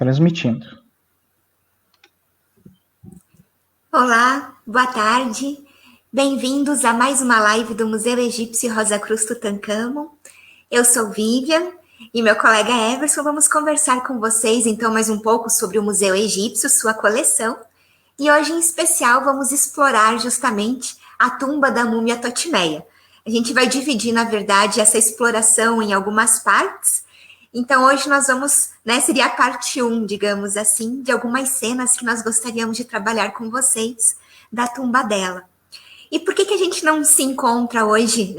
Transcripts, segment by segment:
Transmitindo. Olá, boa tarde. Bem-vindos a mais uma live do Museu Egípcio Rosa Cruz Tutancâmon. Eu sou Vivian e meu colega Everson. Vamos conversar com vocês então mais um pouco sobre o Museu Egípcio, sua coleção. E hoje, em especial, vamos explorar justamente a tumba da múmia Totimeia. A gente vai dividir, na verdade, essa exploração em algumas partes. Então, hoje nós vamos, seria a parte 1, digamos assim, de algumas cenas que nós gostaríamos de trabalhar com vocês da tumba dela. E por que a gente não se encontra hoje,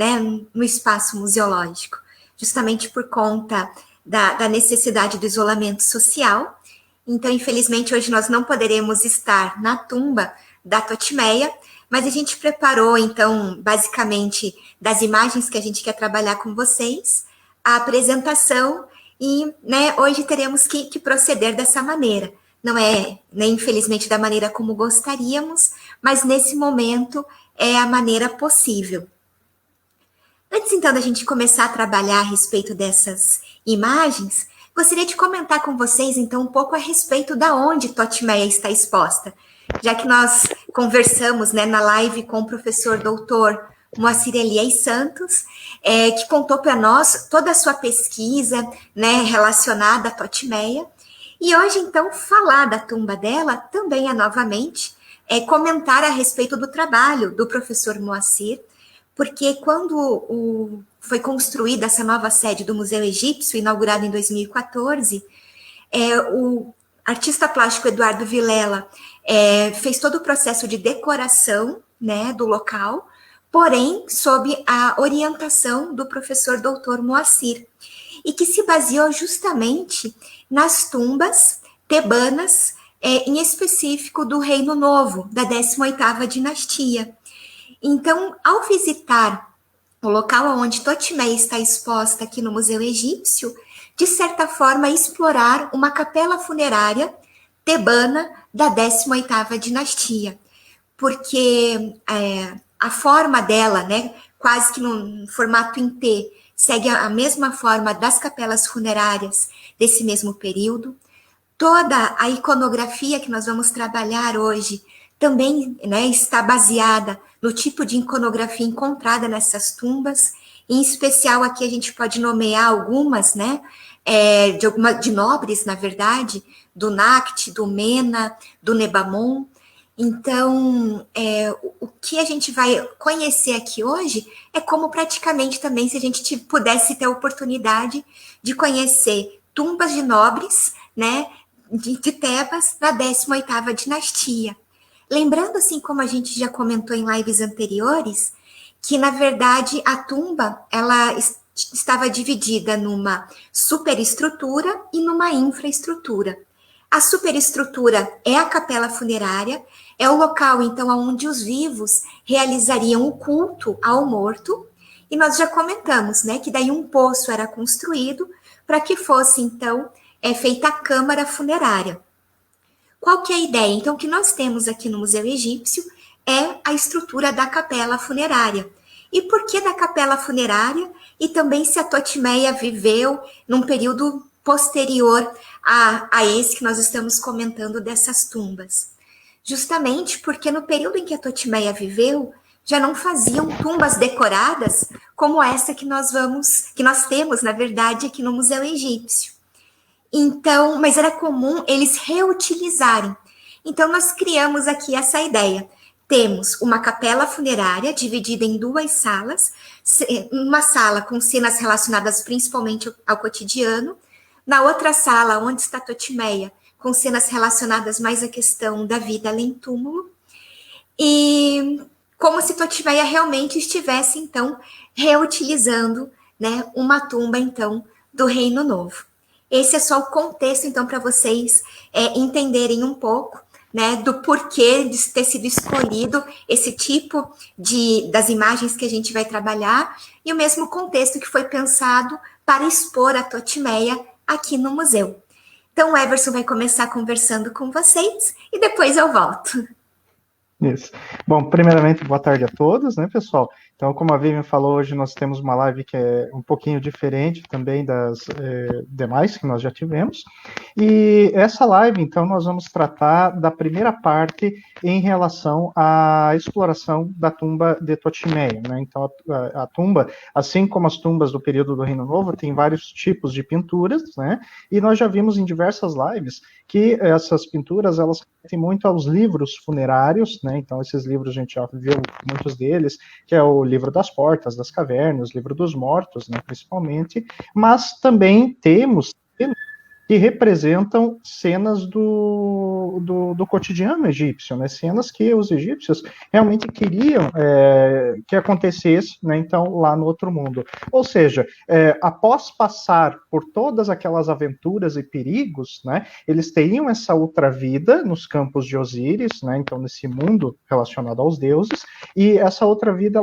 no espaço museológico? Justamente por conta da necessidade do isolamento social. Então, infelizmente, hoje nós não poderemos estar na tumba da Totimeia, mas a gente preparou, então, basicamente, das imagens que a gente quer trabalhar com vocês, a apresentação e, hoje teremos que proceder dessa maneira. Não é, infelizmente, da maneira como gostaríamos, mas nesse momento é a maneira possível. Antes, então, da gente começar a trabalhar a respeito dessas imagens, gostaria de comentar com vocês, então, um pouco a respeito da onde Totimeia está exposta, já que nós conversamos, na live com o professor doutor Moacir Elias Santos, que contou para nós toda a sua pesquisa, relacionada à Totimeia, e hoje, então, falar da tumba dela também é, novamente, comentar a respeito do trabalho do professor Moacir, porque quando foi construída essa nova sede do Museu Egípcio, inaugurada em 2014, o artista plástico Eduardo Vilela fez todo o processo de decoração, do local, porém, sob a orientação do professor doutor Moacir, e que se baseou justamente nas tumbas tebanas, em específico do Reino Novo, da 18ª dinastia. Então, ao visitar o local onde Totimeia está exposta aqui no Museu Egípcio, de certa forma, explorar uma capela funerária tebana da 18ª dinastia, porque a forma dela, quase que no formato em T, segue a mesma forma das capelas funerárias desse mesmo período. Toda a iconografia que nós vamos trabalhar hoje também está baseada no tipo de iconografia encontrada nessas tumbas. Em especial, aqui a gente pode nomear algumas, de nobres, na verdade, do Nact, do Mena, do Nebamon. Então, o que a gente vai conhecer aqui hoje é como praticamente também, se a gente pudesse ter a oportunidade de conhecer tumbas de nobres, de Tebas, na 18ª dinastia. Lembrando, assim como a gente já comentou em lives anteriores, que, na verdade, a tumba, ela estava dividida numa superestrutura e numa infraestrutura. A superestrutura é a capela funerária, é o local, então, onde os vivos realizariam o culto ao morto, e nós já comentamos, que daí um poço era construído para que fosse, então, feita a câmara funerária. Qual que é a ideia? Então, o que nós temos aqui no Museu Egípcio é a estrutura da capela funerária. E por que da capela funerária? E também se a Totimeia viveu num período posterior a esse que nós estamos comentando dessas tumbas. Justamente porque no período em que a Totimeia viveu, já não faziam tumbas decoradas como essa que nós temos, na verdade, aqui no Museu Egípcio. Então, mas era comum eles reutilizarem. Então, nós criamos aqui essa ideia. Temos uma capela funerária dividida em duas salas, uma sala com cenas relacionadas principalmente ao cotidiano, na outra sala, onde está Totimeia, com cenas relacionadas mais à questão da vida além túmulo, e como se Totimeia realmente estivesse, então, reutilizando, uma tumba, então, do Reino Novo. Esse é só o contexto, então, para vocês entenderem um pouco, do porquê de ter sido escolhido esse tipo das imagens que a gente vai trabalhar e o mesmo contexto que foi pensado para expor a Totimeia aqui no museu. Então, o Everson vai começar conversando com vocês e depois eu volto. Isso. Bom, primeiramente, boa tarde a todos, pessoal? Então, como a Vivian falou, hoje nós temos uma live que é um pouquinho diferente também das demais que nós já tivemos. E essa live, então, nós vamos tratar da primeira parte em relação à exploração da tumba de Totimeia, né? Então, a tumba, assim como as tumbas do período do Reino Novo, tem vários tipos de pinturas, né? E nós já vimos em diversas lives que essas pinturas, elas têm muito aos livros funerários, né? Então, esses livros a gente já viu muitos deles, que é o livro das portas, das cavernas, o livro dos mortos, né? Principalmente, mas também temos que representam cenas do cotidiano egípcio, né? Cenas que os egípcios realmente queriam que acontecesse, né? Então, lá no outro mundo. Ou seja, após passar por todas aquelas aventuras e perigos, né? Eles teriam essa outra vida nos campos de Osíris, né? Então, nesse mundo relacionado aos deuses, e essa outra vida,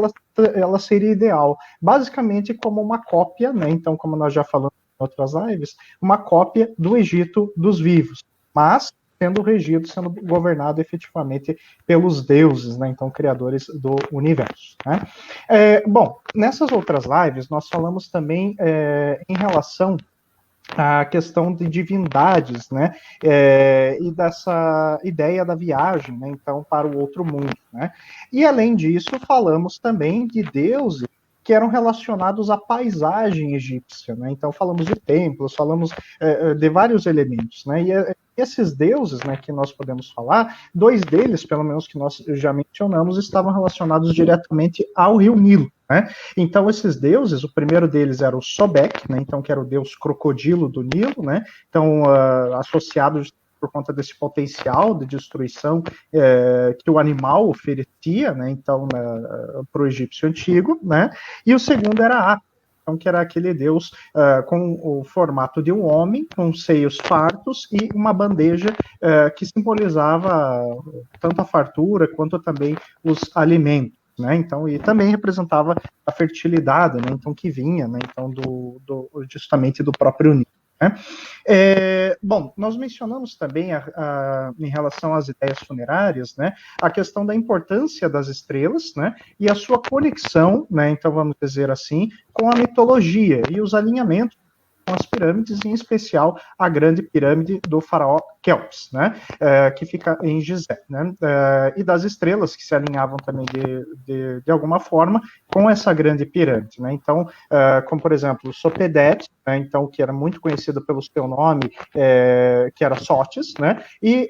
ela seria ideal, basicamente como uma cópia, né? Então, como nós já falamos outras lives, uma cópia do Egito dos vivos, mas sendo regido, sendo governado efetivamente pelos deuses, né, então criadores do universo. Né? Bom, nessas outras lives nós falamos também em relação à questão de divindades, né, e dessa ideia da viagem, né, então para o outro mundo, né? E além disso falamos também de deuses que eram relacionados à paisagem egípcia, né? Então falamos de templos, falamos de vários elementos, né? E esses deuses, né, que nós podemos falar, dois deles, pelo menos que nós já mencionamos, estavam relacionados diretamente ao rio Nilo, né? Então esses deuses, o primeiro deles era o Sobek, né? Então que era o deus crocodilo do Nilo, né? Então associado por conta desse potencial de destruição que o animal oferecia, né, então, para o egípcio antigo, né, e o segundo era Ap, então, que era aquele deus com o formato de um homem, com seios fartos e uma bandeja que simbolizava tanto a fartura quanto também os alimentos. Né, então, e também representava a fertilidade, né, então, que vinha, né, então, justamente do próprio Nilo. Né? Bom, nós mencionamos também em relação às ideias funerárias, né, a questão da importância das estrelas, né, e a sua conexão, né, então vamos dizer assim, com a mitologia e os alinhamentos com as pirâmides, em especial a grande pirâmide do faraó Kelps, né, que fica em Gizé, né, e das estrelas que se alinhavam também de alguma forma com essa grande pirâmide, né, então, como por exemplo, o Sopedete, né, então, que era muito conhecido pelo seu nome, que era Sotes, né, e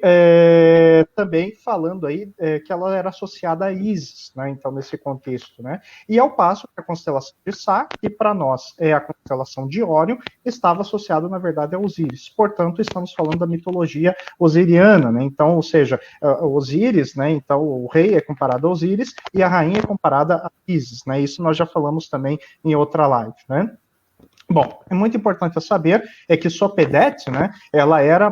também falando aí que ela era associada a Ísis, né, então, nesse contexto, né, e ao passo que a constelação de Sá, que para nós é a constelação de Órion, estava associado, na verdade, a Osíris. Portanto, estamos falando da mitologia osiriana, né? Então, ou seja, Osíris, né? Então, o rei é comparado a Osíris e a rainha é comparada a Ísis, né? Isso nós já falamos também em outra live, né? Bom, é muito importante saber que Sopedete, né, ela era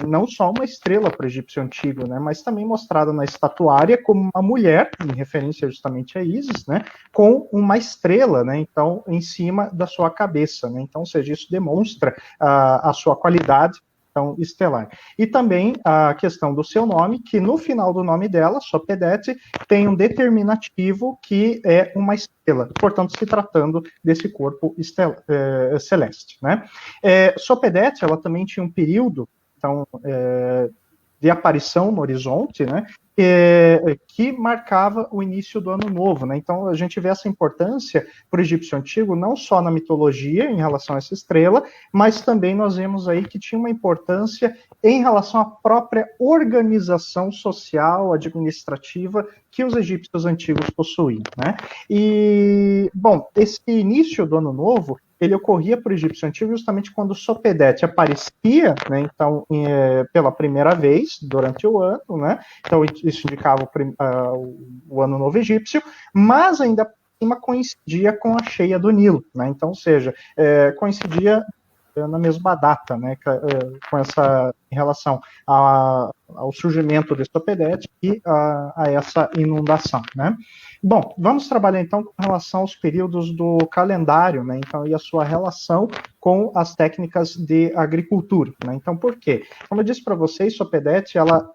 não só uma estrela para o egípcio antigo, né, mas também mostrada na estatuária como uma mulher, em referência justamente a Ísis, né, com uma estrela, né, então, em cima da sua cabeça, né, então, ou seja, isso demonstra a sua qualidade, então, estelar. E também a questão do seu nome, que no final do nome dela, Sopedete, tem um determinativo que é uma estrela, portanto, se tratando desse corpo celeste. Né? Sopedete, ela também tinha um período, então, de aparição no horizonte, né, que marcava o início do ano novo. Né? Então, a gente vê essa importância para o egípcio antigo, não só na mitologia, em relação a essa estrela, mas também nós vemos aí que tinha uma importância em relação à própria organização social, administrativa, que os egípcios antigos possuíam. Né? E, bom, esse início do ano novo, ele ocorria para o egípcio antigo justamente quando Sopedete aparecia, né, então, pela primeira vez durante o ano, né, então isso indicava o ano novo egípcio, mas ainda por cima coincidia com a cheia do Nilo, né, então, ou seja, coincidia na mesma data, né, com essa em relação ao surgimento de Sopedete e a essa inundação, né. Bom, vamos trabalhar então com relação aos períodos do calendário, né? Então, e a sua relação com as técnicas de agricultura, né? Então, por quê? Como eu disse para vocês, Sopedete, ela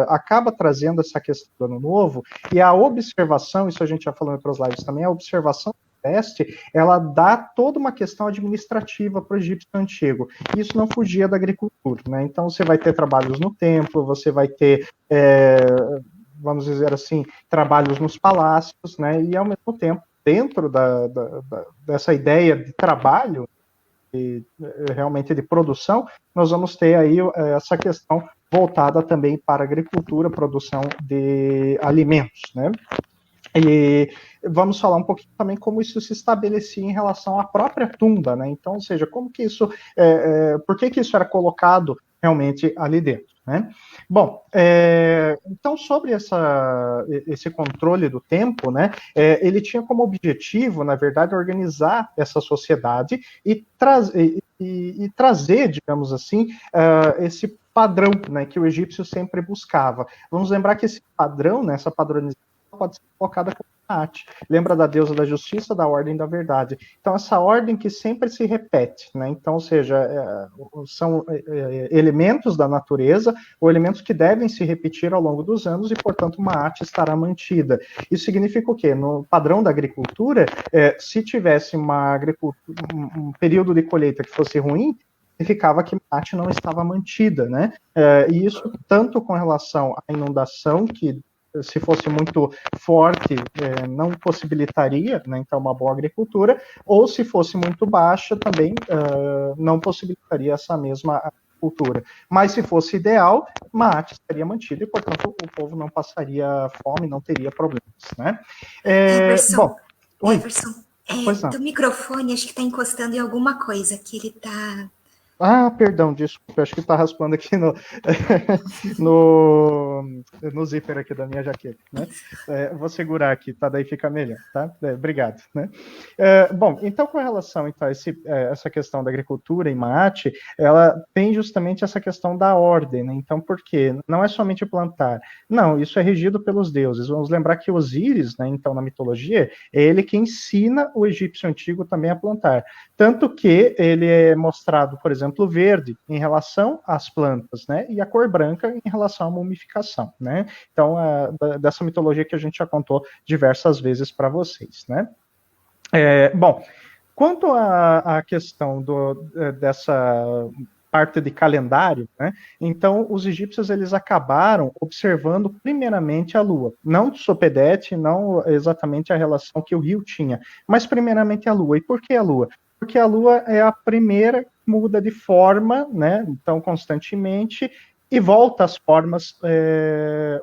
acaba trazendo essa questão do ano novo e a observação, isso a gente já falou em outras lives também, a observação Sudeste, ela dá toda uma questão administrativa para o egípcio antigo. Isso não fugia da agricultura, né? Então você vai ter trabalhos no templo, você vai ter, vamos dizer assim, trabalhos nos palácios, né? E ao mesmo tempo, dentro dessa ideia de trabalho, e realmente de produção, nós vamos ter aí essa questão voltada também para a agricultura, produção de alimentos, né? E vamos falar um pouquinho também como isso se estabelecia em relação à própria tumba, né? Então, ou seja, como que isso, por que isso era colocado realmente ali dentro, né? Bom, então sobre esse controle do tempo, né? Ele tinha como objetivo, na verdade, organizar essa sociedade e trazer, digamos assim, esse padrão, né, que o egípcio sempre buscava. Vamos lembrar que esse padrão, né, essa padronização, pode ser colocada como Maat. Lembra da deusa da justiça, da ordem da verdade. Então, essa ordem que sempre se repete, né? Então, ou seja, são elementos da natureza, ou elementos que devem se repetir ao longo dos anos, e, portanto, Maat estará mantida. Isso significa o quê? No padrão da agricultura, se tivesse um período de colheita que fosse ruim, significava que Maat não estava mantida, né? E isso tanto com relação à inundação, que se fosse muito forte, não possibilitaria, né, então, uma boa agricultura, ou se fosse muito baixa, também não possibilitaria essa mesma agricultura. Mas se fosse ideal, Maat estaria mantido e, portanto, o povo não passaria fome, não teria problemas, né? Everson, Bom, Everson, do microfone, acho que está encostando em alguma coisa, que ele está... Ah, perdão, desculpa, acho que está raspando aqui no zíper aqui da minha jaqueta, né? Vou segurar aqui, tá? Daí fica melhor, tá? Obrigado, né? Bom, então com relação então, a essa questão da agricultura em Maat, ela tem justamente essa questão da ordem, né? Então, por quê? Não é somente plantar. Não, isso é regido pelos deuses. Vamos lembrar que Osíris, né, então, na mitologia, é ele que ensina o egípcio antigo também a plantar. Tanto que ele é mostrado, por exemplo, verde em relação às plantas, né? E a cor branca em relação à mumificação, né? Então, dessa mitologia que a gente já contou diversas vezes para vocês, né? Bom, quanto à questão dessa parte de calendário, né? Então, os egípcios, eles acabaram observando primeiramente a Lua, não Sopedete, não exatamente a relação que o rio tinha, mas primeiramente a Lua. E por que a Lua? Porque a Lua é a primeira que muda de forma, né? Então, constantemente, e volta às formas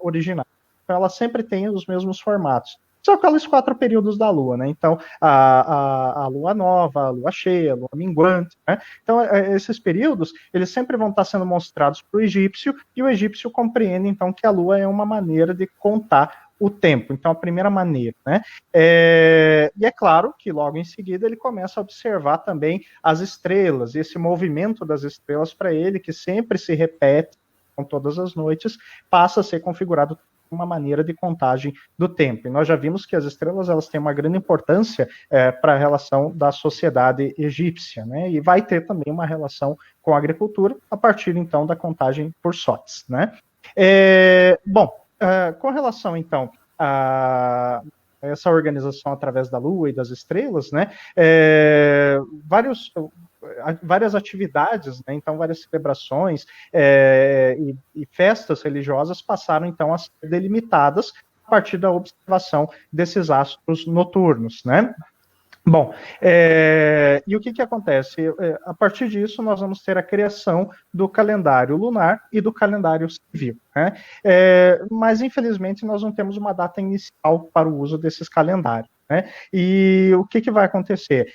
originais. Então, ela sempre tem os mesmos formatos. São aqueles 4 períodos da Lua, né? Então, a Lua nova, a Lua cheia, a Lua minguante, né? Então, esses períodos, eles sempre vão estar sendo mostrados para o egípcio, e o egípcio compreende, então, que a Lua é uma maneira de contar o tempo. Então, a primeira maneira, né? E é claro que logo em seguida ele começa a observar também as estrelas, e esse movimento das estrelas para ele, que sempre se repete com todas as noites, passa a ser configurado uma maneira de contagem do tempo. E nós já vimos que as estrelas, elas têm uma grande importância para a relação da sociedade egípcia, né? E vai ter também uma relação com a agricultura a partir, então, da contagem por sortes, né? Bom, com relação, então, a essa organização através da Lua e das estrelas, né, várias atividades, né, então várias celebrações e festas religiosas passaram, então, a ser delimitadas a partir da observação desses astros noturnos, né? Bom, e o que acontece? A partir disso, nós vamos ter a criação do calendário lunar e do calendário civil, né? Mas, infelizmente, nós não temos uma data inicial para o uso desses calendários, né? E o que vai acontecer?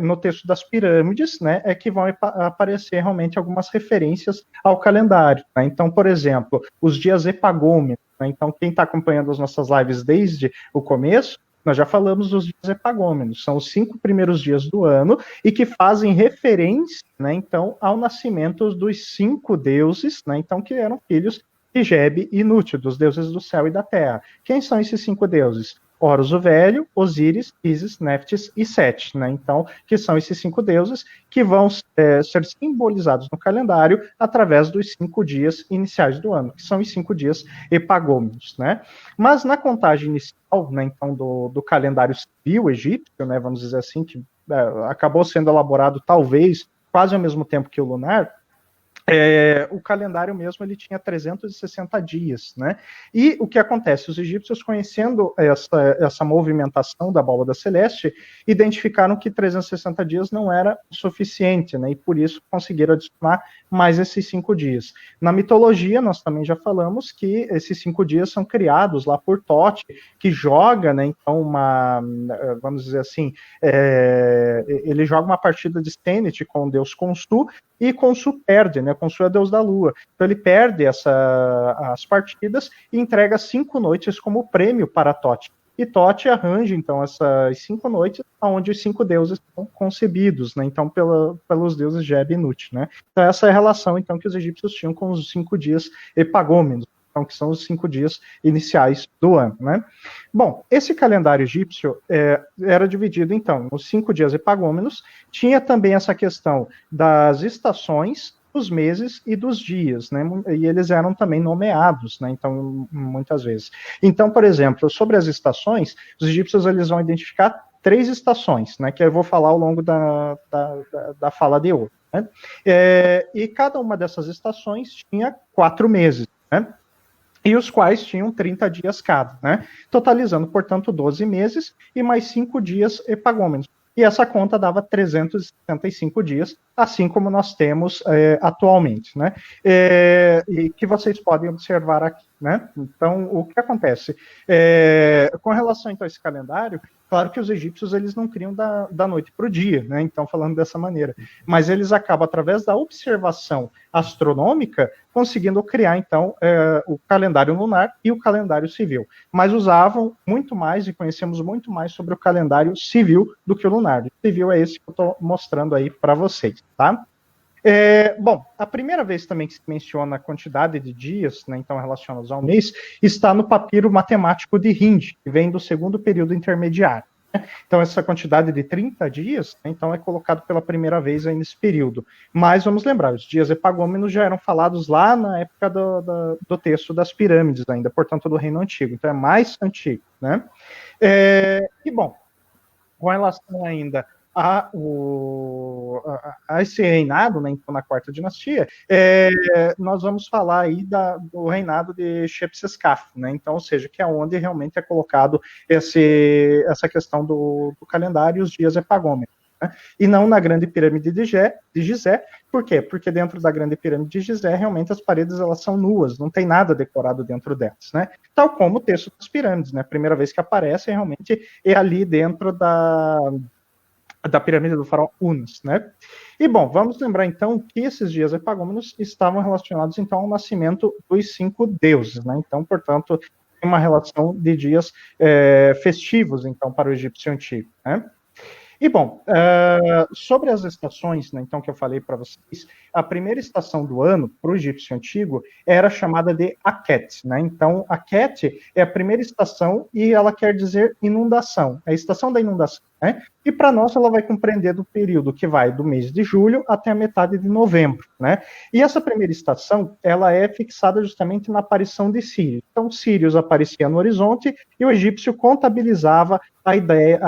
No texto das pirâmides, né, é que vão aparecer realmente algumas referências ao calendário, né? Então, por exemplo, os dias epagômenos, né? Então, quem está acompanhando as nossas lives desde o começo, nós já falamos dos dias epagômenos, são os 5 primeiros dias do ano e que fazem referência, né, então, ao nascimento dos 5 deuses, né, então, que eram filhos de Geb e Nut, dos deuses do céu e da terra. Quem são esses 5 deuses? Horus o Velho, Osíris, Ísis, Néftis e Sete, né? Então, que são esses 5 deuses que vão ser simbolizados no calendário através dos 5 dias iniciais do ano, que são os 5 dias epagômenos, né? Mas na contagem inicial, né, então, do calendário civil egípcio, né, vamos dizer assim, que acabou sendo elaborado talvez quase ao mesmo tempo que o lunar, o calendário mesmo ele tinha 360 dias, né? E o que acontece? Os egípcios, conhecendo essa movimentação da abóbada celeste, identificaram que 360 dias não era o suficiente, né? E por isso conseguiram adicionar mais esses 5 dias. Na mitologia, nós também já falamos que esses 5 dias são criados lá por Tote, que joga, né? Então, vamos dizer assim, ele joga uma partida de Stenit com o deus Khonsu, e Khonsu perde, né? Khonsu é deus da lua. Então ele perde as partidas e entrega 5 noites como prêmio para Tote. E Tote arranja, então, essas 5 noites onde os 5 deuses são concebidos, né? Então, pelos deuses Geb e Nut, né? Então, essa é a relação, então, que os egípcios tinham com os 5 dias epagômenos, então, que são os 5 dias iniciais do ano, né? Bom, esse calendário egípcio era dividido, então, nos 5 dias epagômenos. Tinha também essa questão das estações, dos meses e dos dias, né? E eles eram também nomeados, né? Então, muitas vezes. Então, por exemplo, sobre as estações, os egípcios eles vão identificar 3 estações, né? Que eu vou falar ao longo da fala de hoje, né? E cada uma dessas estações tinha 4 meses, né? E os quais tinham 30 dias cada, né? Totalizando, portanto, 12 meses e mais 5 dias epagômenos. E essa conta dava 365 dias, assim como nós temos atualmente, né? E que vocês podem observar aqui, né? Então, o que acontece? Com relação, então, a esse calendário, claro que os egípcios, eles não criam da noite para o dia, né? Então, falando dessa maneira. Mas eles acabam, através da observação astronômica, conseguindo criar, então, o calendário lunar e o calendário civil. Mas usavam muito mais e conhecemos muito mais sobre o calendário civil do que o lunar. O civil é esse que eu estou mostrando aí para vocês, tá? Bom, a primeira vez também que se menciona a quantidade de dias, né, então relacionados ao mês, está no papiro matemático de Hind, que vem do segundo período intermediário. Né? Então, essa quantidade de 30 dias, né, então, é colocado pela primeira vez aí nesse período. Mas vamos lembrar, os dias epagômenos já eram falados lá na época do texto das pirâmides ainda, portanto, do Reino Antigo. Então, é mais antigo, né? E, bom, com relação ainda a esse reinado, né, então, na quarta dinastia, nós vamos falar aí do reinado de Shepseskaf, né, então, ou seja, que é onde realmente é colocado essa questão do calendário e os dias epagômenos. Né, e não na grande pirâmide de Gizé. Por quê? Porque dentro da grande pirâmide de Gizé, realmente as paredes elas são nuas, não tem nada decorado dentro delas, né? Tal como o texto das pirâmides, né? A primeira vez que aparece realmente é ali dentro da pirâmide do faraó Unas, né? E, bom, vamos lembrar, então, que esses dias epagômenos estavam relacionados, então, ao nascimento dos 5 deuses, né? Então, portanto, tem uma relação de dias festivos, então, para o egípcio antigo, né? E, bom, sobre as estações, né, então, que eu falei para vocês, a primeira estação do ano, para o egípcio antigo, era chamada de Aket, né? Então, Aket é a primeira estação e ela quer dizer inundação, é a estação da inundação, né? E para nós ela vai compreender do período que vai do mês de julho até a metade de novembro, né? E essa primeira estação, ela é fixada justamente na aparição de Sírios. Então, Sírios aparecia no horizonte e o egípcio contabilizava a ideia,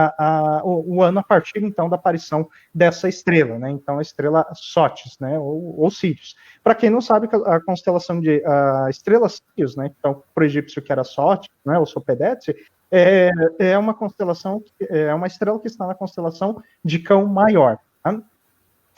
o ano a partir, então, da aparição dessa estrela, né? Então, a estrela Sotis, né? Ou Sírios. Para quem não sabe, a constelação a estrela Sírios, né? Então, para o egípcio que era Sotis, né? Ou Sopedete, é uma constelação, é uma estrela que está na constelação de Cão Maior. Tá?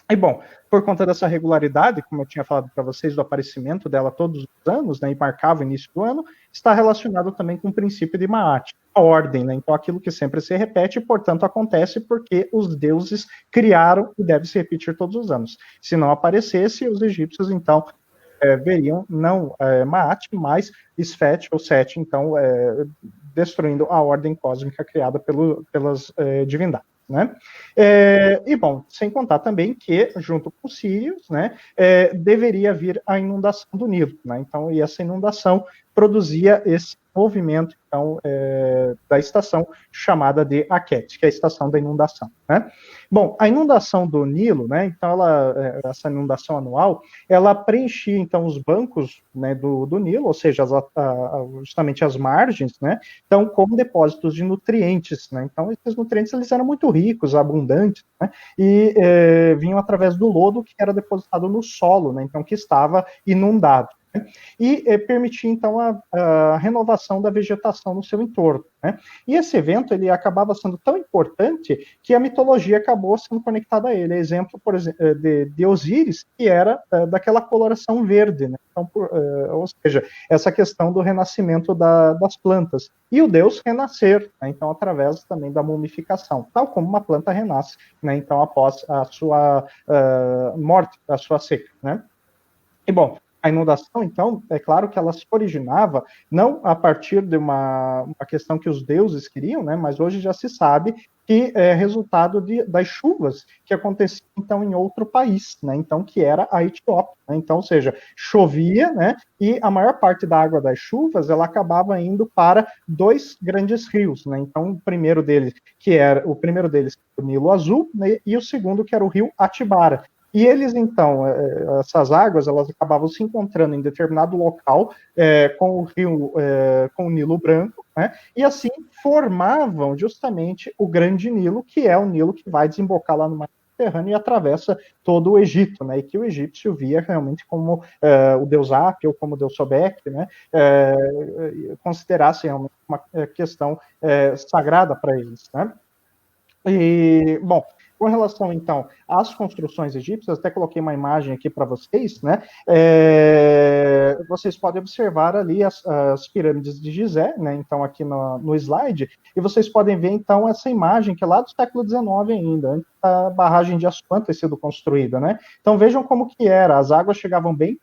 E, bom, por conta dessa regularidade, como eu tinha falado para vocês, do aparecimento dela todos os anos, né, e marcava o início do ano, está relacionado também com o princípio de Maat, a ordem, né, então aquilo que sempre se repete, portanto, acontece porque os deuses criaram e deve se repetir todos os anos. Se não aparecesse, os egípcios, então, veriam, não Maat, mas Sfet ou Set, então, destruindo a ordem cósmica criada pelas divindades. Né? E, bom, sem contar também que, junto com os sírios, né, deveria vir a inundação do Nilo. Né? Então, e essa inundação produzia esse movimento, então, da estação chamada de Aquete, que é a estação da inundação, né? Bom, a inundação do Nilo, né, então essa inundação anual, ela preenchia, então, os bancos, né, do Nilo, ou seja, justamente as margens, né, então, como depósitos de nutrientes, né, então, esses nutrientes, eles eram muito ricos, abundantes, né, e vinham através do lodo que era depositado no solo, né, então, que estava inundado. E permitia, então, a renovação da vegetação no seu entorno, né? E esse evento, ele acabava sendo tão importante que a mitologia acabou sendo conectada a ele. Exemplo, por exemplo, de Osíris, que era daquela coloração verde, né? Então, ou seja, essa questão do renascimento das plantas. E o Deus renascer, né? Então, através também da mumificação, tal como uma planta renasce, né? Então, após a sua morte, a sua seca, né? E, bom, a inundação, então, é claro que ela se originava não a partir de uma questão que os deuses queriam, né, mas hoje já se sabe que é resultado das chuvas que aconteciam, então, em outro país, né, então, que era a Etiópia, né, então, ou seja, chovia, né, e a maior parte da água das chuvas, ela acabava indo para dois grandes rios, né, então, o primeiro deles, o Nilo Azul, né, e o segundo, que era o rio Atibara. E eles, então, essas águas, elas acabavam se encontrando em determinado local com o rio, com o Nilo Branco, né? E assim formavam justamente o Grande Nilo, que é o Nilo que vai desembocar lá no Mar Mediterrâneo e atravessa todo o Egito, né? E que o egípcio via realmente como o deus Hapi ou como o deus Sobek, né? Considerasse realmente uma questão sagrada para eles, né? E, bom, com relação, então, às construções egípcias, até coloquei uma imagem aqui para vocês, né? Vocês podem observar ali as pirâmides de Gizé, né? Então, aqui no slide, e vocês podem ver, então, essa imagem que é lá do século XIX ainda, antes da barragem de Assuã ter sido construída, né? Então, vejam como que era, as águas chegavam bem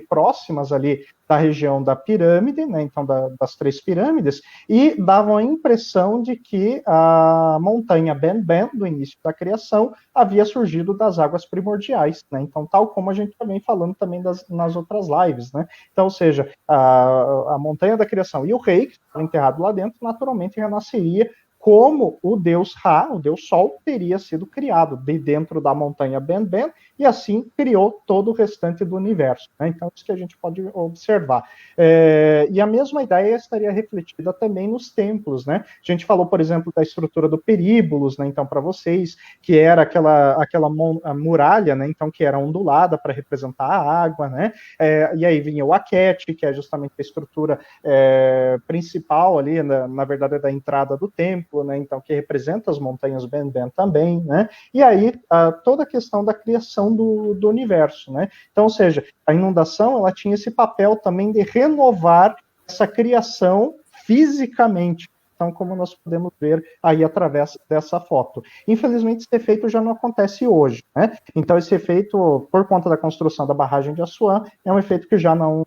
próximas ali da região da pirâmide, né? Então, das três pirâmides, e davam a impressão de que a montanha Ben Ben, do início da criação, havia surgido das águas primordiais, né? Então, tal como a gente também falando também nas outras lives, né? Então, ou seja, a montanha da criação e o rei, que estava enterrado lá dentro, naturalmente renasceria como o deus Ra, o deus Sol, teria sido criado de dentro da montanha Ben Ben, e assim criou todo o restante do universo, né? Então, isso que a gente pode observar. E a mesma ideia estaria refletida também nos templos, né? A gente falou, por exemplo, da estrutura do Períbulos, né? Então, para vocês, que era aquela muralha, né? Então, que era ondulada para representar a água, né? E aí vinha o Aquete, que é justamente a estrutura principal ali, na verdade, da entrada do templo, né? Então, que representa as montanhas Ben Ben também, né? E aí, toda a questão da criação do universo, né? Então, ou seja, a inundação, ela tinha esse papel também de renovar essa criação fisicamente. Então, como nós podemos ver aí através dessa foto. Infelizmente, esse efeito já não acontece hoje, né? Então, esse efeito, por conta da construção da barragem de Assuã, é um efeito que já não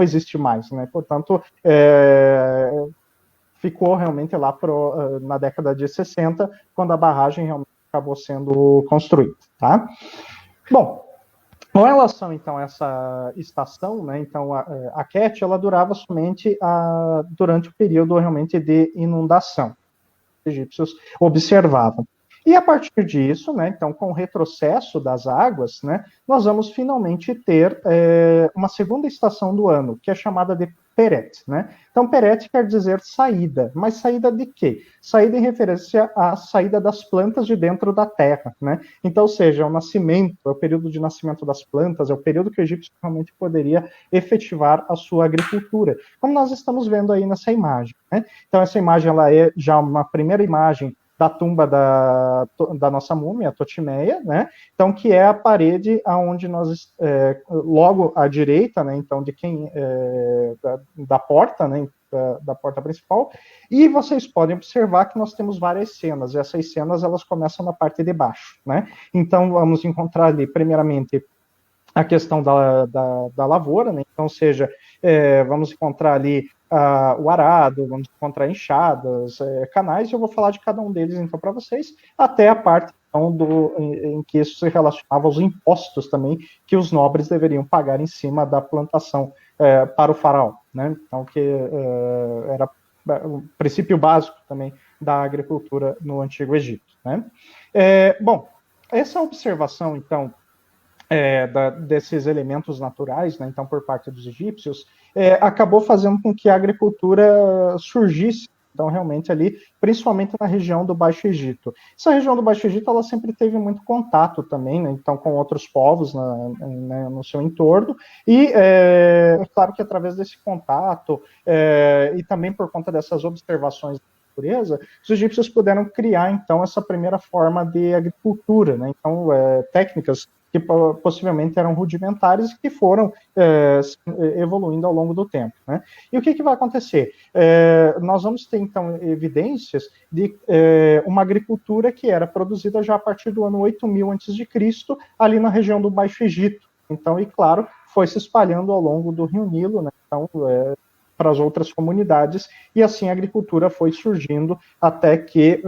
existe mais, né? Portanto, ficou realmente lá na década de 60, quando a barragem realmente acabou sendo construída, tá? Bom, com relação, então, a essa estação, né, então, a Ket, ela durava somente durante o período, realmente, de inundação. Os egípcios observavam. E, a partir disso, né, então, com o retrocesso das águas, né, nós vamos finalmente ter uma segunda estação do ano, que é chamada de Peret, né? Então, Peret quer dizer saída, mas saída de quê? Saída em referência à saída das plantas de dentro da terra, né? Então, ou seja, é o nascimento, é o período de nascimento das plantas, é o período que o egípcio realmente poderia efetivar a sua agricultura, como nós estamos vendo aí nessa imagem, né? Então, essa imagem, ela é já uma primeira imagem da tumba da nossa múmia, a Totimeia, né? Então, que é a parede aonde nós, logo à direita, né? Então, de quem da porta, né? Da porta principal, e vocês podem observar que nós temos várias cenas, e essas cenas, elas começam na parte de baixo, né? Então, vamos encontrar ali, primeiramente, a questão da lavoura, né? Então, ou seja, vamos encontrar ali o arado, vamos encontrar enxadas, canais, e eu vou falar de cada um deles, então, para vocês, até a parte então, em que isso se relacionava aos impostos também que os nobres deveriam pagar em cima da plantação para o faraó, né? Então, que era o princípio básico também da agricultura no Antigo Egito, né? Bom, essa observação, então, desses elementos naturais, né, então, por parte dos egípcios, acabou fazendo com que a agricultura surgisse, então, realmente ali, principalmente na região do Baixo Egito. Essa região do Baixo Egito, ela sempre teve muito contato também, né, então, com outros povos no seu entorno, e claro que através desse contato, e também por conta dessas observações da natureza, os egípcios puderam criar, então, essa primeira forma de agricultura, né, então, técnicas que possivelmente eram rudimentares e que foram evoluindo ao longo do tempo, né? E o que vai acontecer? Nós vamos ter, então, evidências de uma agricultura que era produzida já a partir do ano 8000 a.C., ali na região do Baixo Egito. Então, e claro, foi se espalhando ao longo do Rio Nilo, né? Então, para as outras comunidades, e assim a agricultura foi surgindo até que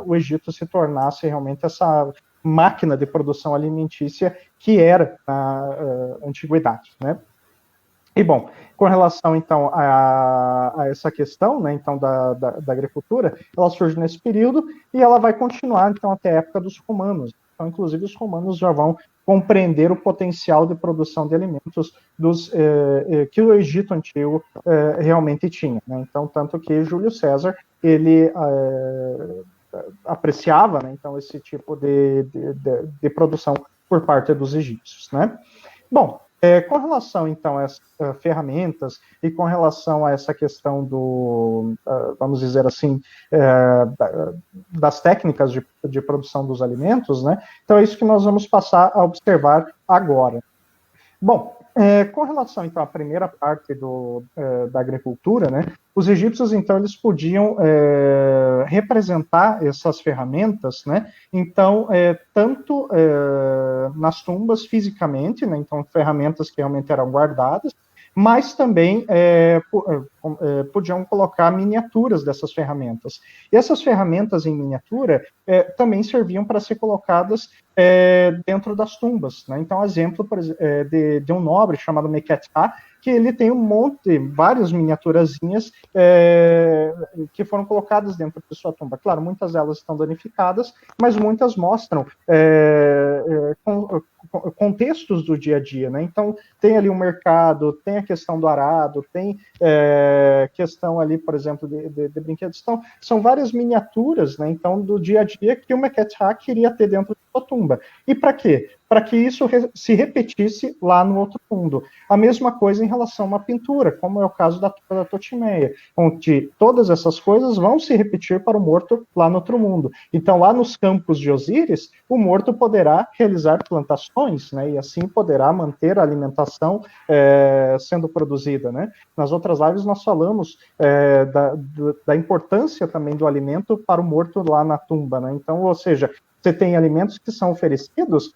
o Egito se tornasse realmente essa máquina de produção alimentícia que era na antiguidade, né? E, bom, com relação, então, a essa questão, né, então, da agricultura, ela surge nesse período e ela vai continuar, então, até a época dos romanos. Então, inclusive, os romanos já vão compreender o potencial de produção de alimentos que o Egito Antigo realmente tinha, né? Então, tanto que Júlio César, ele apreciava, né, então, esse tipo de produção por parte dos egípcios, né? Bom, com relação, então, a essas ferramentas e com relação a essa questão vamos dizer assim, das técnicas de produção dos alimentos, né? Então, é isso que nós vamos passar a observar agora. Bom, com relação, então, à primeira parte da agricultura, né, os egípcios, então, eles podiam representar essas ferramentas, né, então, tanto nas tumbas fisicamente, né, então, ferramentas que realmente eram guardadas, mas também podiam colocar miniaturas dessas ferramentas. E essas ferramentas em miniatura também serviam para ser colocadas dentro das tumbas, né? Então, exemplo de um nobre chamado Mekhet-Ha, que ele tem várias miniaturazinhas que foram colocadas dentro de sua tumba. Claro, muitas delas estão danificadas, mas muitas mostram contextos do dia a dia, né? Então, tem ali o mercado, tem a questão do arado, tem questão ali, por exemplo, de brinquedos. Então, são várias miniaturas, né? Então, do dia a dia que o Mekhet-Ha queria ter dentro de sua tumba. E para quê? Para que isso se repetisse lá no outro mundo. A mesma coisa em relação a uma pintura, como é o caso da tumba da Totimeia, onde todas essas coisas vão se repetir para o morto lá no outro mundo. Então, lá nos campos de Osíris, o morto poderá realizar plantações, né, e assim poderá manter a alimentação sendo produzida, né? Nas outras lives nós falamos da importância também do alimento para o morto lá na tumba, né? Então, ou seja, você tem alimentos que são oferecidos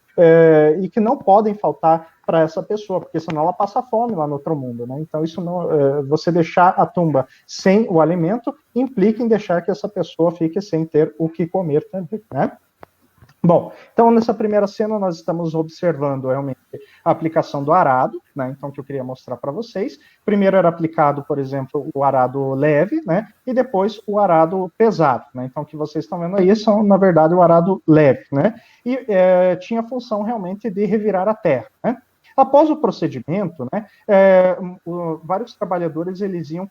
e que não podem faltar para essa pessoa, porque senão ela passa fome lá no outro mundo, né? Então, isso não, você deixar a tumba sem o alimento implica em deixar que essa pessoa fique sem ter o que comer também, né? Bom, então nessa primeira cena nós estamos observando realmente a aplicação do arado, né, então que eu queria mostrar para vocês. Primeiro era aplicado, por exemplo, o arado leve, né, e depois o arado pesado, né, então o que vocês estão vendo aí são, na verdade, o arado leve, né, e tinha a função realmente de revirar a terra, né. Após o procedimento, né, vários trabalhadores eles iam